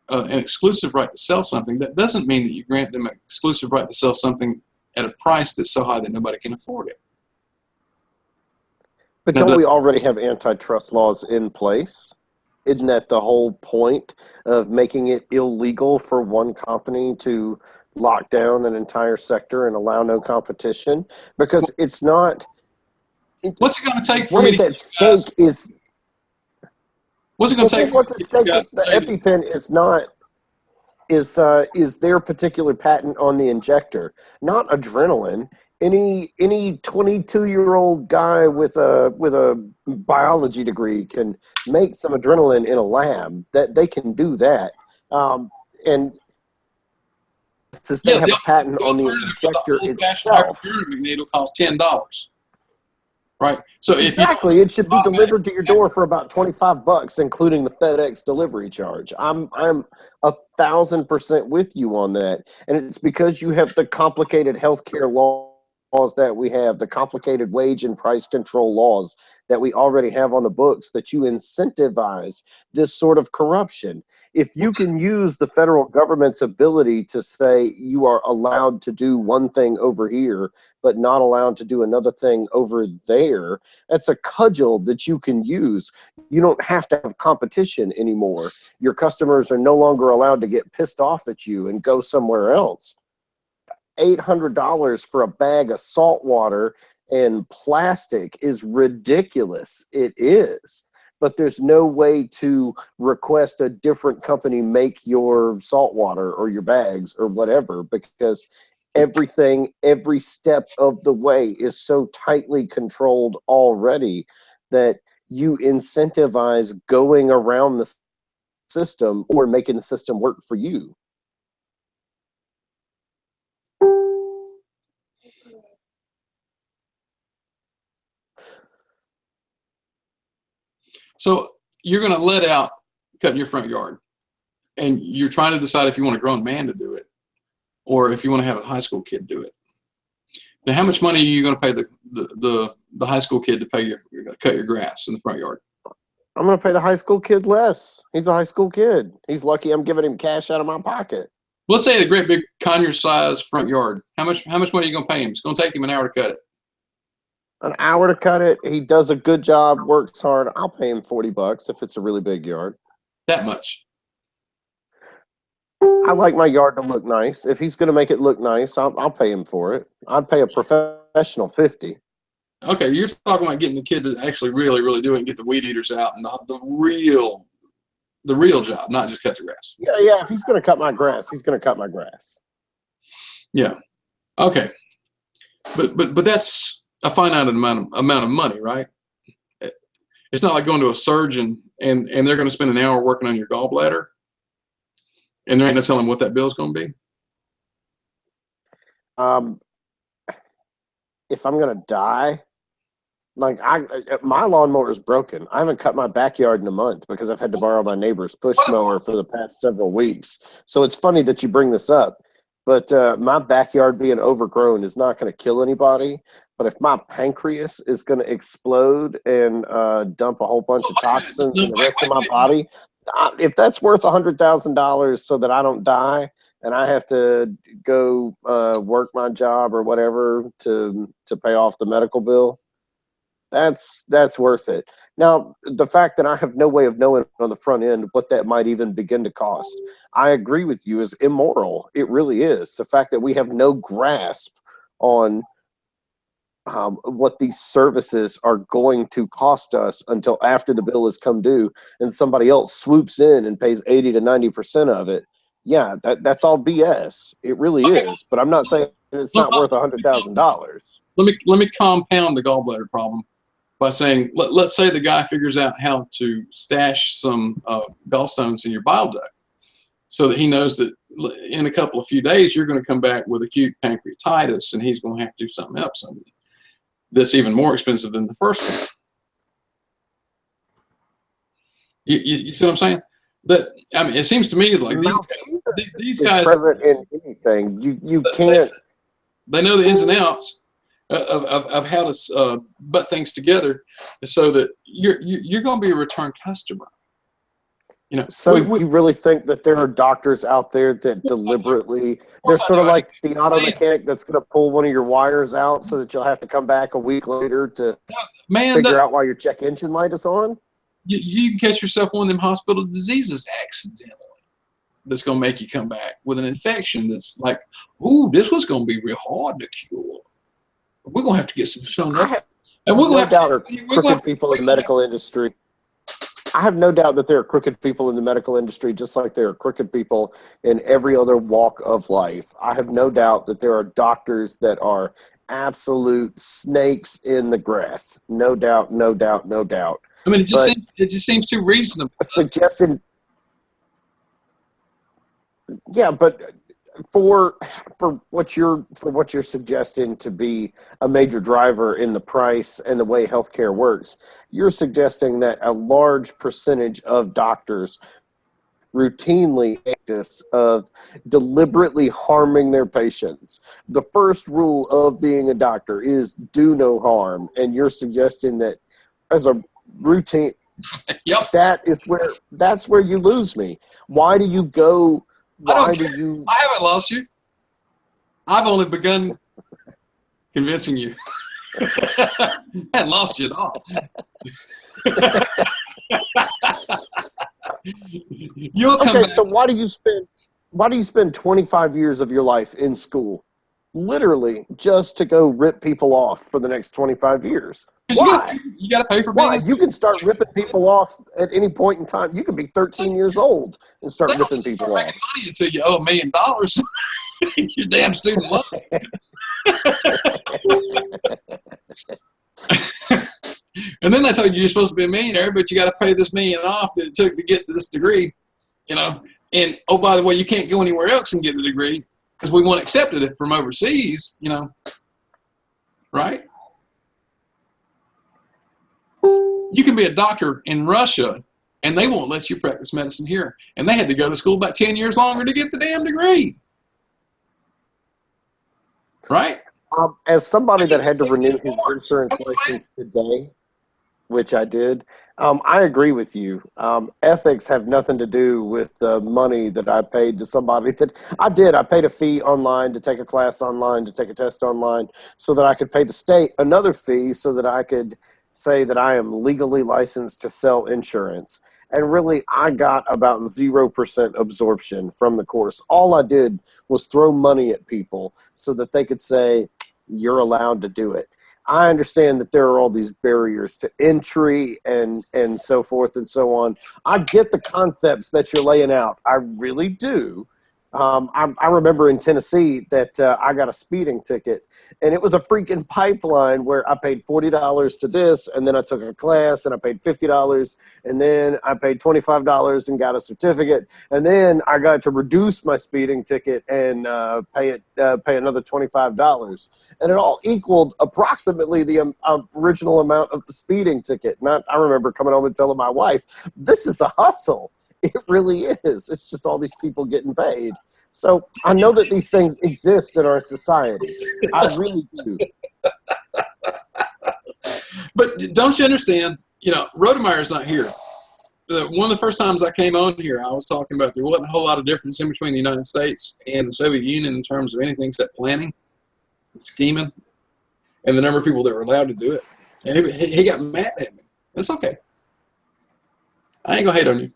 an exclusive right to sell something, that doesn't mean that you grant them an exclusive right to sell something at a price that's so high that nobody can afford it. But don't we already have antitrust laws in place? Isn't that the whole point of making it illegal for one company to lock down an entire sector and allow no competition? Because it's not. What's it going to take for what me is to at stake is. What's it going to take? What's at stake is the EpiPen is not. Is their particular patent on the injector, not adrenaline. Any 22-year-old guy with a biology degree can make some adrenaline in a lab. That they can do that, and since they have a patent on the injector itself, it'll cost $10, right? So exactly, it should be delivered to your door for about $25, including the FedEx delivery charge. I'm 1,000% with you on that, and it's because you have the complicated healthcare laws that we have, the complicated wage and price control laws that we already have on the books, that you incentivize this sort of corruption. If you can use the federal government's ability to say you are allowed to do one thing over here, but not allowed to do another thing over there, that's a cudgel that you can use. You don't have to have competition anymore. Your customers are no longer allowed to get pissed off at you and go somewhere else. $800 for a bag of salt water and plastic is ridiculous. It is. But there's no way to request a different company make your salt water or your bags or whatever, because everything, every step of the way is so tightly controlled already that you incentivize going around the system or making the system work for you. So you're going to let out cutting your front yard, and you're trying to decide if you want a grown man to do it or if you want to have a high school kid do it. Now, how much money are you going to pay the high school kid to cut your grass in the front yard? I'm going to pay the high school kid less. He's a high school kid. He's lucky I'm giving him cash out of my pocket. Let's say a great big Conyers-sized front yard. How much money are you going to pay him? It's going to take him an hour to cut it. An hour to cut it. He does a good job, works hard. I'll pay him $40 if it's a really big yard. That much. I like my yard to look nice. If he's going to make it look nice, I'll pay him for it. I'd pay a professional $50. Okay, you're talking about getting the kid to actually really, really do it and get the weed eaters out and the real job, not just cut the grass. Yeah. If he's going to cut my grass, he's going to cut my grass. Yeah. Okay. But that's a finite amount of money, right? It's not like going to a surgeon and they're going to spend an hour working on your gallbladder, and there ain't no telling what that bill's going to be. If I'm going to die, like my lawnmower is broken. I haven't cut my backyard in a month because I've had to borrow my neighbor's push mower for the past several weeks. So it's funny that you bring this up, but my backyard being overgrown is not going to kill anybody. But if my pancreas is going to explode and dump a whole bunch of toxins in the rest of my body, if that's worth $100,000 so that I don't die and I have to go work my job or whatever to pay off the medical bill, that's worth it. Now, the fact that I have no way of knowing on the front end what that might even begin to cost, I agree with you, is immoral. It really is. The fact that we have no grasp on what these services are going to cost us until after the bill has come due and somebody else swoops in and pays 80 to 90% of it. Yeah, that's all BS. It really is. But I'm not saying it's not worth $100,000. Let me compound the gallbladder problem by saying, let's say the guy figures out how to stash some gallstones in your bile duct so that he knows that in a couple of few days you're going to come back with acute pancreatitis and he's going to have to do something else that's even more expensive than the first one. You see what I'm saying? It seems to me like these guys present in anything. You can't. They know the ins and outs of how to butt things together, so that you're going to be a return customer. So you really think that there are doctors out there that deliberately, they're sort of like the auto mechanic that's going to pull one of your wires out so that you'll have to come back a week later to figure out why your check engine light is on? You can catch yourself one of them hospital diseases accidentally that's going to make you come back with an infection that's like, ooh, this was going to be real hard to cure. We're going to have to get some sewn up. And we're going to have crooked people in the medical industry. I have no doubt that there are crooked people in the medical industry, just like there are crooked people in every other walk of life. I have no doubt that there are doctors that are absolute snakes in the grass. No doubt, no doubt, no doubt. I mean, it just seems too reasonable. Suggestion. Yeah, but for what you're suggesting to be a major driver in the price and the way healthcare works, you're suggesting that a large percentage of doctors routinely practice of deliberately harming their patients. The first rule of being a doctor is do no harm, and you're suggesting that as a routine, yep. that's where you lose me. Why do you go? I haven't lost you. I've only begun convincing you. I haven't lost you at all. You'll come back. So why do you spend 25 years of your life in school, literally just to go rip people off for the next 25 years? Why? You got to pay for Why? being. You can start ripping people off at any point in time. You can be 13 years old and start ripping people off. Making money until you owe $1 million. Your damn student loan. And then they told you you're supposed to be a millionaire, but you got to pay this $1 million off that it took to get this degree. And oh, by the way, you can't go anywhere else and get the degree because we won't accept it from overseas. right? You can be a doctor in Russia, and they won't let you practice medicine here. And they had to go to school about 10 years longer to get the damn degree. Right? As somebody that had to renew his insurance license today, which I did, I agree with you. Ethics have nothing to do with the money that I paid to somebody that I did. I paid a fee online to take a class online, to take a test online, so that I could pay the state another fee so that I could say that I am legally licensed to sell insurance. And really, I got about 0% absorption from the course. All I did was throw money at people so that they could say, you're allowed to do it. I understand that there are all these barriers to entry and so forth and so on. I get the concepts that you're laying out. I really do. I remember in Tennessee that I got a speeding ticket, and it was a freaking pipeline where I paid $40 to this, and then I took a class, and I paid $50, and then I paid $25 and got a certificate, and then I got to reduce my speeding ticket and pay another $25, and it all equaled approximately the original amount of the speeding ticket. And I remember coming home and telling my wife, "This is a hustle." It really is. It's just all these people getting paid. So I know that these things exist in our society. I really do. But don't you understand? You know, Rodemeyer's not here. One of the first times I came on here, I was talking about there wasn't a whole lot of difference in between the United States and the Soviet Union in terms of anything except planning, and scheming, and the number of people that were allowed to do it. And he got mad at me. It's okay. I ain't gonna hate on you.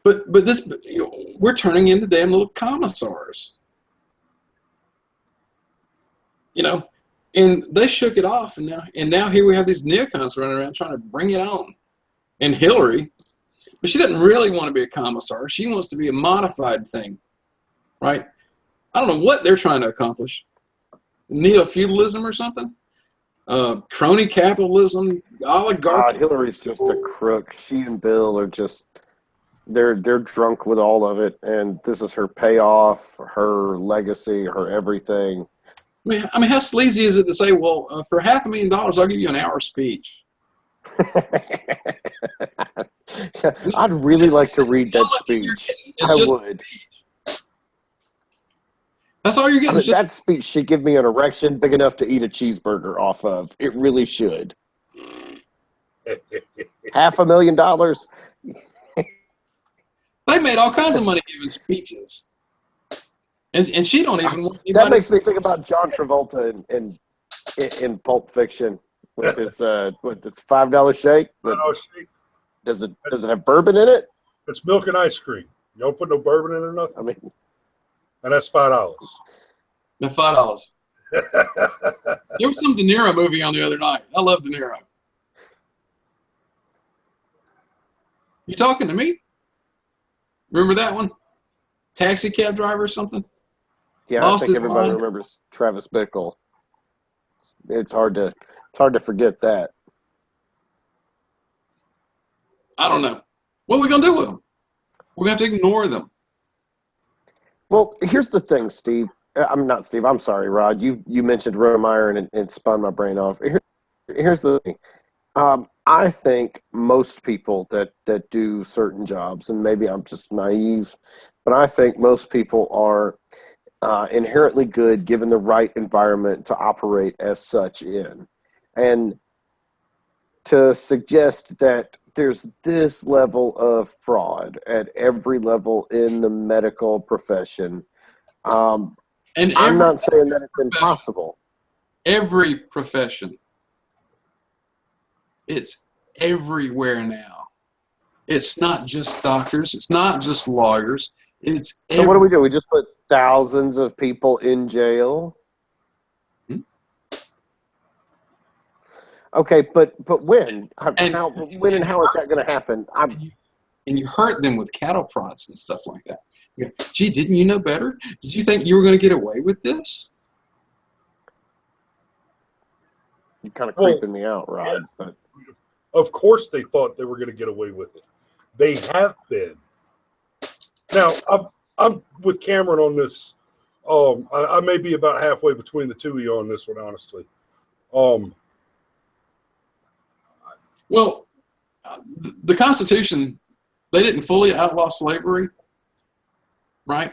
But this, you know, we're turning into damn little commissars, you know, and they shook it off, and now here we have these neocons running around trying to bring it on. And Hillary, but she doesn't really want to be a commissar. She wants to be a modified thing, right? I don't know what they're trying to accomplish. Neo-feudalism or something? Crony capitalism, oligarchy. Hillary's just a crook. She and Bill are just... They're drunk with all of it, and this is her payoff, her legacy, her everything. I mean, how sleazy is it to say, well, for $500,000, I'll give you an hour speech? I'd really like to read that speech. I would. That's all you're getting. I mean, that speech should give me an erection big enough to eat a cheeseburger off of. It really should. $500,000. They made all kinds of money giving speeches, and she don't even want anybody. That makes me think about John Travolta in Pulp Fiction with his it's $5 shake. Does it have bourbon in it? It's milk and ice cream. You don't put no bourbon in it or nothing. I mean, and that's $5. The $5. There was some De Niro movie on the other night. I love De Niro. You talking to me? Remember that one? Taxi cab driver or something? Yeah, I think everybody remembers Travis Bickle. It's hard to forget that. I don't know. What are we gonna do with them? We're gonna have to ignore them. Well, here's the thing, Steve. I'm not Steve. I'm sorry, Rod. You mentioned Rodemeyer and it spun my brain off. Here's the thing. I think most people that do certain jobs, and maybe I'm just naive, but I think most people are inherently good given the right environment to operate as such in. And to suggest that there's this level of fraud at every level in the medical profession, I'm not saying that it's impossible. Every profession. It's everywhere now. It's not just doctors. It's not just lawyers. So what do? We just put thousands of people in jail? Okay, but when? When and how is that going to happen? And you hurt them with cattle prods and stuff like that. You go, gee, didn't you know better? Did you think you were going to get away with this? You're kind of creeping me out, Rod. Yeah. But of course they thought they were going to get away with it. They have been. Now, I'm with Cameron on this I may be about halfway between the two of you on this one, honestly. Well, the Constitution, they didn't fully outlaw slavery, right?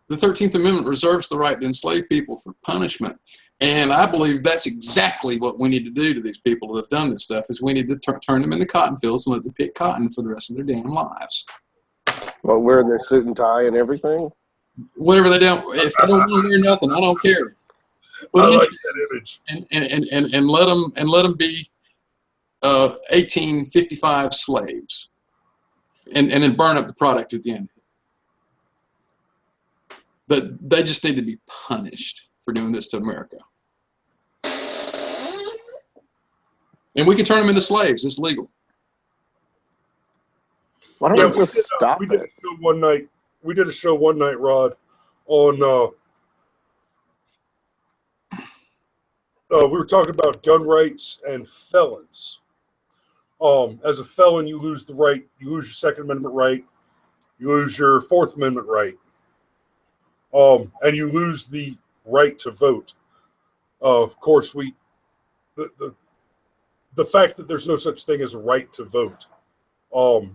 The 13th Amendment reserves the right to enslave people for punishment. And I believe that's exactly what we need to do to these people that have done this stuff, is we need to turn them into cotton fields and let them pick cotton for the rest of their damn lives. Well, wearing their suit and tie and everything? Whatever they don't, if they don't want to wear nothing, I don't care. Put I them like that image. and let them be 1855 slaves, and then burn up the product at the end. But they just need to be punished for doing this to America. And we can turn them into slaves. It's legal. Why don't we just stop it? We did a show one night, Rod, on we were talking about gun rights and felons. As a felon, you lose the right, you lose your Second Amendment right, you lose your Fourth Amendment right, and you lose the right to vote. Of course, the fact that there's no such thing as a right to vote,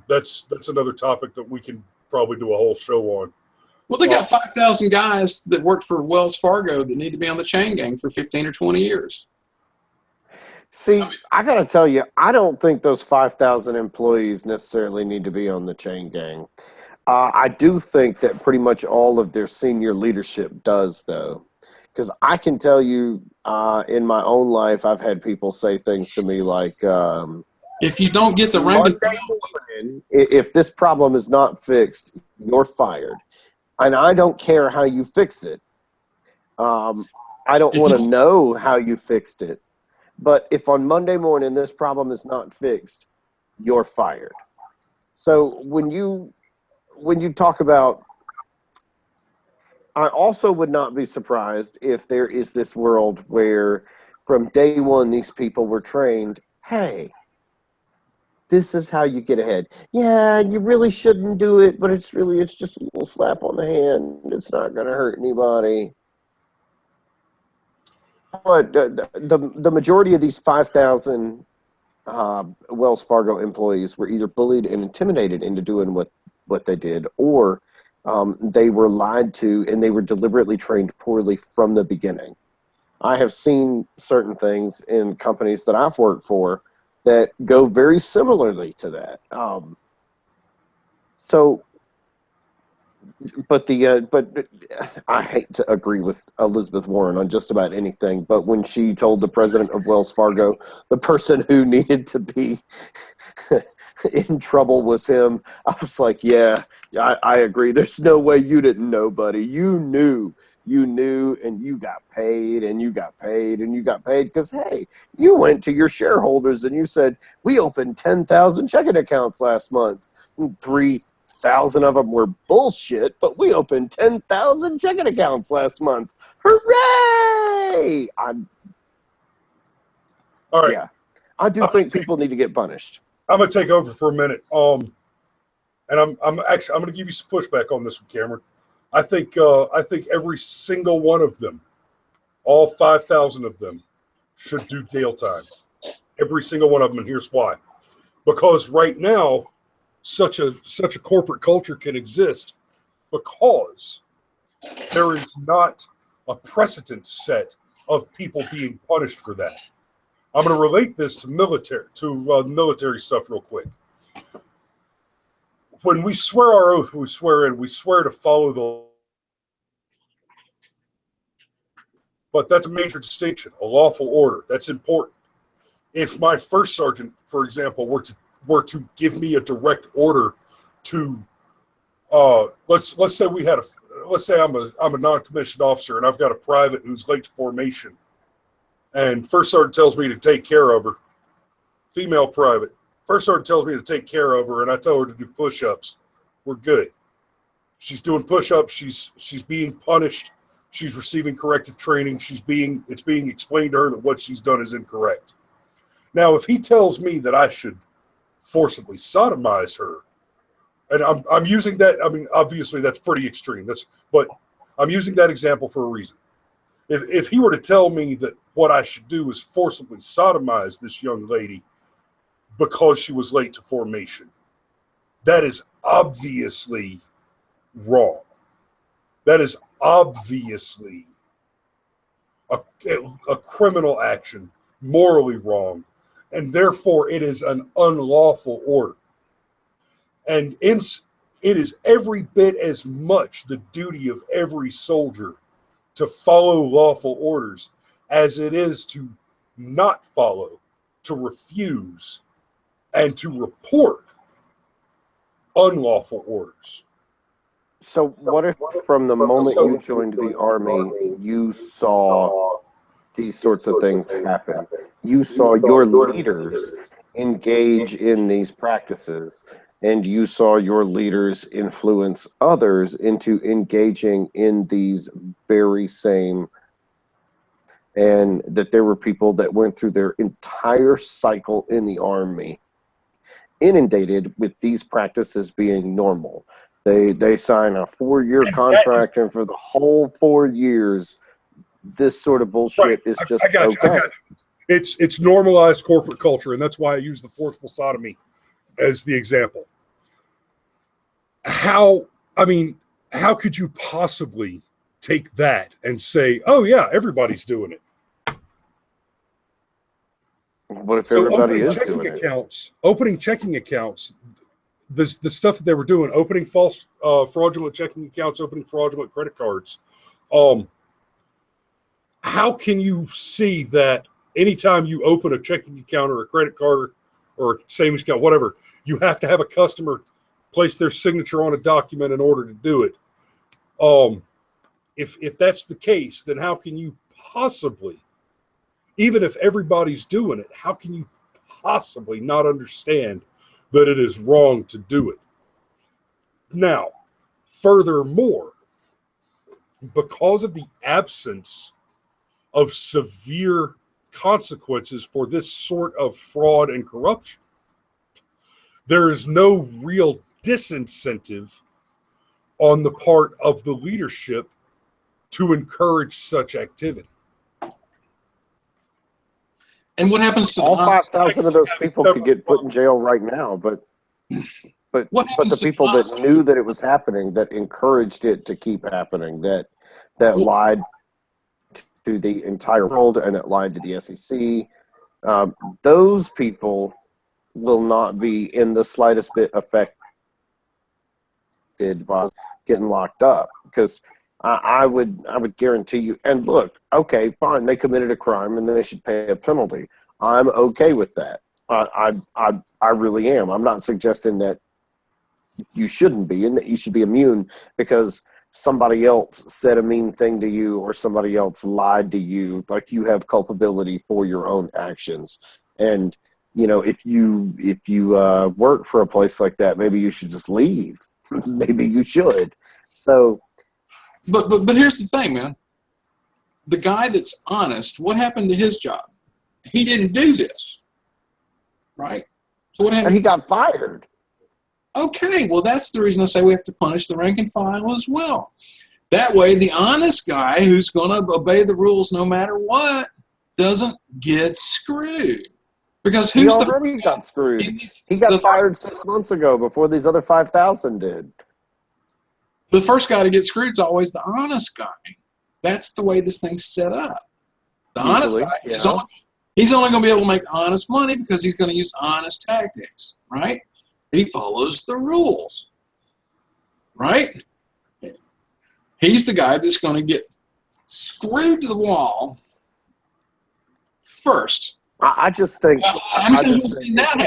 that's another topic that we can probably do a whole show on. Well, they got 5,000 guys that worked for Wells Fargo that need to be on the chain gang for 15 or 20 years. See, I got to tell you, I don't think those 5,000 employees necessarily need to be on the chain gang. I do think that pretty much all of their senior leadership does, though. Because I can tell you, in my own life, I've had people say things to me like, if you don't get the rank, if this problem is not fixed, you're fired. And I don't care how you fix it. I don't want to know how you fixed it. But if on Monday morning this problem is not fixed, you're fired. So when you talk about, I also would not be surprised if there is this world where from day one these people were trained, hey, this is how you get ahead. Yeah, you really shouldn't do it, but it's just a little slap on the hand. It's not going to hurt anybody. But the majority of these 5,000 Wells Fargo employees were either bullied and intimidated into doing what they did, or they were lied to and they were deliberately trained poorly from the beginning. I have seen certain things in companies that I've worked for that go very similarly to that. But I hate to agree with Elizabeth Warren on just about anything, but when she told the president of Wells Fargo the person who needed to be in trouble was him, I was like, yeah, I agree. There's no way you didn't know, buddy. You knew, and you got paid, and you got paid, and you got paid because, hey, you went to your shareholders and you said, we opened 10,000 checking accounts last month. 3,000 of them were bullshit, but we opened 10,000 checking accounts last month. Hooray! All right. Yeah, I do think people need to get punished. I'm gonna take over for a minute. And I'm gonna give you some pushback on this one, Cameron. I think every single one of them, all 5,000 of them, should do jail time. Every single one of them, and here's why: because right now, such a corporate culture can exist because there is not a precedent set of people being punished for that. I'm going to relate this to military stuff real quick. When we swear our oath, we swear to follow the. But that's a major distinction, a lawful order. That's important. If my first sergeant, for example, were to give me a direct order to, let's say I'm a non-commissioned officer and I've got a private who's late to formation, and first sergeant tells me to take care of her, female private. First sergeant tells me to take care of her, and I tell her to do push-ups. We're good. She's doing push-ups. She's being punished. She's receiving corrective training. It's being explained to her that what she's done is incorrect. Now, if he tells me that I should forcibly sodomize her, and I'm using that. I mean, obviously that's pretty extreme. But I'm using that example for a reason. If he were to tell me that what I should do is forcibly sodomize this young lady because she was late to formation, that is obviously wrong. That is obviously a criminal action, morally wrong, and therefore it is an unlawful order. And it is every bit as much the duty of every soldier to follow lawful orders as it is to not follow, to refuse, and to report unlawful orders. So what if from the moment you joined the Army, you saw these sorts of things happen? You saw your leaders engage in these practices, and you saw your leaders influence others into engaging in these very same, and that there were people that went through their entire cycle in the Army inundated with these practices being normal. They sign a 4-year contract, and for the whole 4 years, this sort of bullshit is just okay. It's normalized corporate culture, and that's why I use the forceful sodomy as the example. How could you possibly take that and say, oh yeah, everybody's doing it? What if everybody is doing it? Opening checking accounts, the stuff that they were doing, opening false, fraudulent checking accounts, opening fraudulent credit cards. How can you see that anytime you open a checking account or a credit card or savings account, whatever, you have to have a customer place their signature on a document in order to do it? If that's the case, then how can you possibly, even if everybody's doing it, how can you possibly not understand that it is wrong to do it? Now, furthermore, because of the absence of severe consequences for this sort of fraud and corruption, there is no real disincentive on the part of the leadership to encourage such activity. And what happens to all 5,000 of those people could get put in jail right now, but the people that knew that it was happening, that encouraged it to keep happening, that lied to the entire world and that lied to the SEC, those people will not be in the slightest bit affected by getting locked up, because I would guarantee you. And look, okay, fine, they committed a crime and they should pay a penalty. I'm okay with that. I really am. I'm not suggesting that you shouldn't be and that you should be immune because somebody else said a mean thing to you or somebody else lied to you. Like, you have culpability for your own actions. And you know, if you work for a place like that, maybe you should just leave. Maybe you should. So. But here's the thing, man. The guy that's honest, what happened to his job? He didn't do this, right? So what happened? And he got fired. Okay, well, that's the reason I say we have to punish the rank and file as well. That way, the honest guy who's going to obey the rules no matter what doesn't get screwed. Because he already got screwed. He got fired 6 months ago before these other 5,000 did. The first guy to get screwed is always the honest guy. That's the way this thing's set up. The honest guy, yeah. He's only going to be able to make honest money because he's going to use honest tactics, right? He follows the rules, right? He's the guy that's going to get screwed to the wall first. I just think... that happen.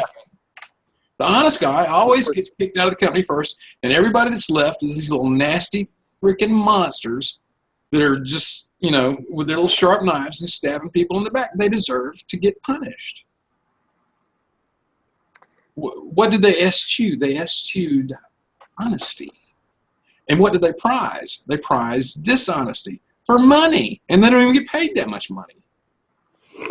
The honest guy always gets kicked out of the company first, and everybody that's left is these little nasty freaking monsters that are just, you know, with their little sharp knives and stabbing people in the back. They deserve to get punished. What did they eschew? They eschewed honesty. And what did they prize? They prized dishonesty for money, and they don't even get paid that much money.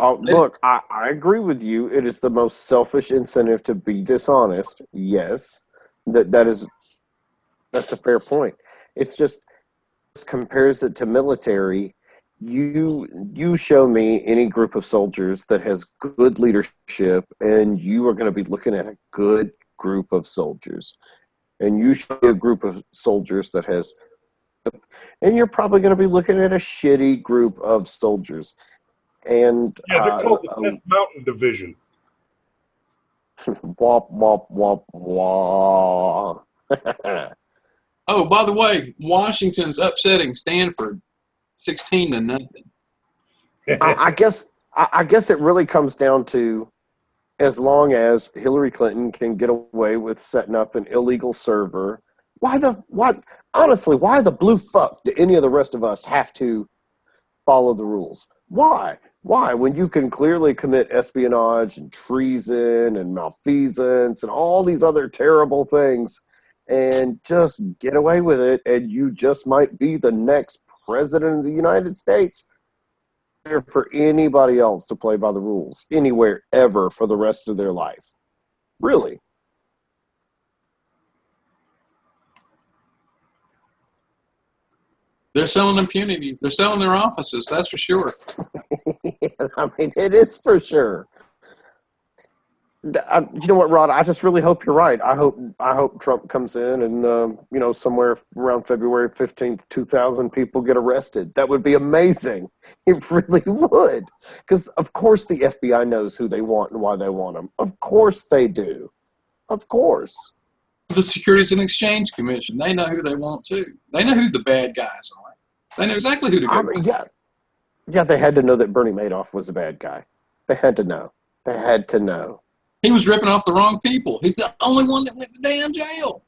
Look, I agree with you. It is the most selfish incentive to be dishonest. Yes, that's a fair point. It's just compares it to military, you show me any group of soldiers that has good leadership, and you are going to be looking at a good group of soldiers. And you show me a group of soldiers that has, and you're probably going to be looking at a shitty group of soldiers. And Yeah, they're called the 10th Mountain Division. womp womp womp womp. Oh, by the way, Washington's upsetting Stanford 16-0. I guess it really comes down to, as long as Hillary Clinton can get away with setting up an illegal server, honestly, why the blue fuck do any of the rest of us have to follow the rules? Why? Why? When you can clearly commit espionage and treason and malfeasance and all these other terrible things and just get away with it, and you just might be the next president of the United States. For anybody else to play by the rules anywhere ever for the rest of their life. Really. They're selling impunity. They're selling their offices, that's for sure. I mean, it is for sure. You know what, Rod? I just really hope you're right. I hope Trump comes in and somewhere around February 15th, 2000, people get arrested. That would be amazing. It really would, because of course the FBI knows who they want and why they want them. Of course they do. Of course. The Securities and Exchange Commission, they know who they want too. They know who the bad guys are. They know exactly who to go. Yeah. They had to know that Bernie Madoff was a bad guy. They had to know. They had to know. He was ripping off the wrong people. He's the only one that went to damn jail.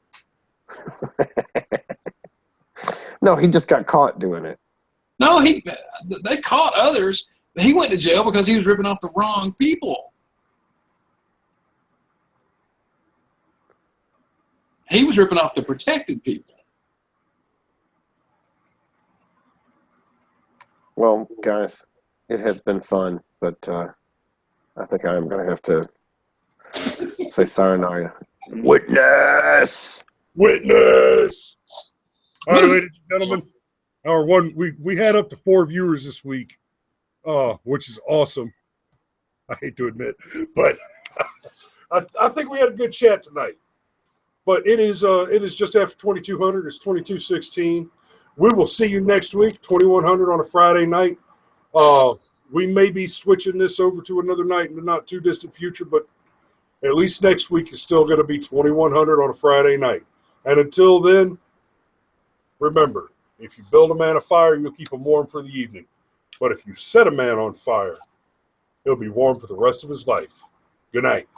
No, he just got caught doing it. No, they caught others. He went to jail because he was ripping off the wrong people. He was ripping off the protected people. Well, guys, it has been fun, but I think I'm going to have to say sayonara. Witness! Witness! All right, ladies and gentlemen, we had up to 4 viewers this week, which is awesome. I hate to admit, but I think we had a good chat tonight. But it is just after 2200. It's 2216. We will see you next week, 2100 on a Friday night. We may be switching this over to another night in the not too distant future, but at least next week is still going to be 2100 on a Friday night. And until then, remember, if you build a man a fire, you'll keep him warm for the evening. But if you set a man on fire, he'll be warm for the rest of his life. Good night.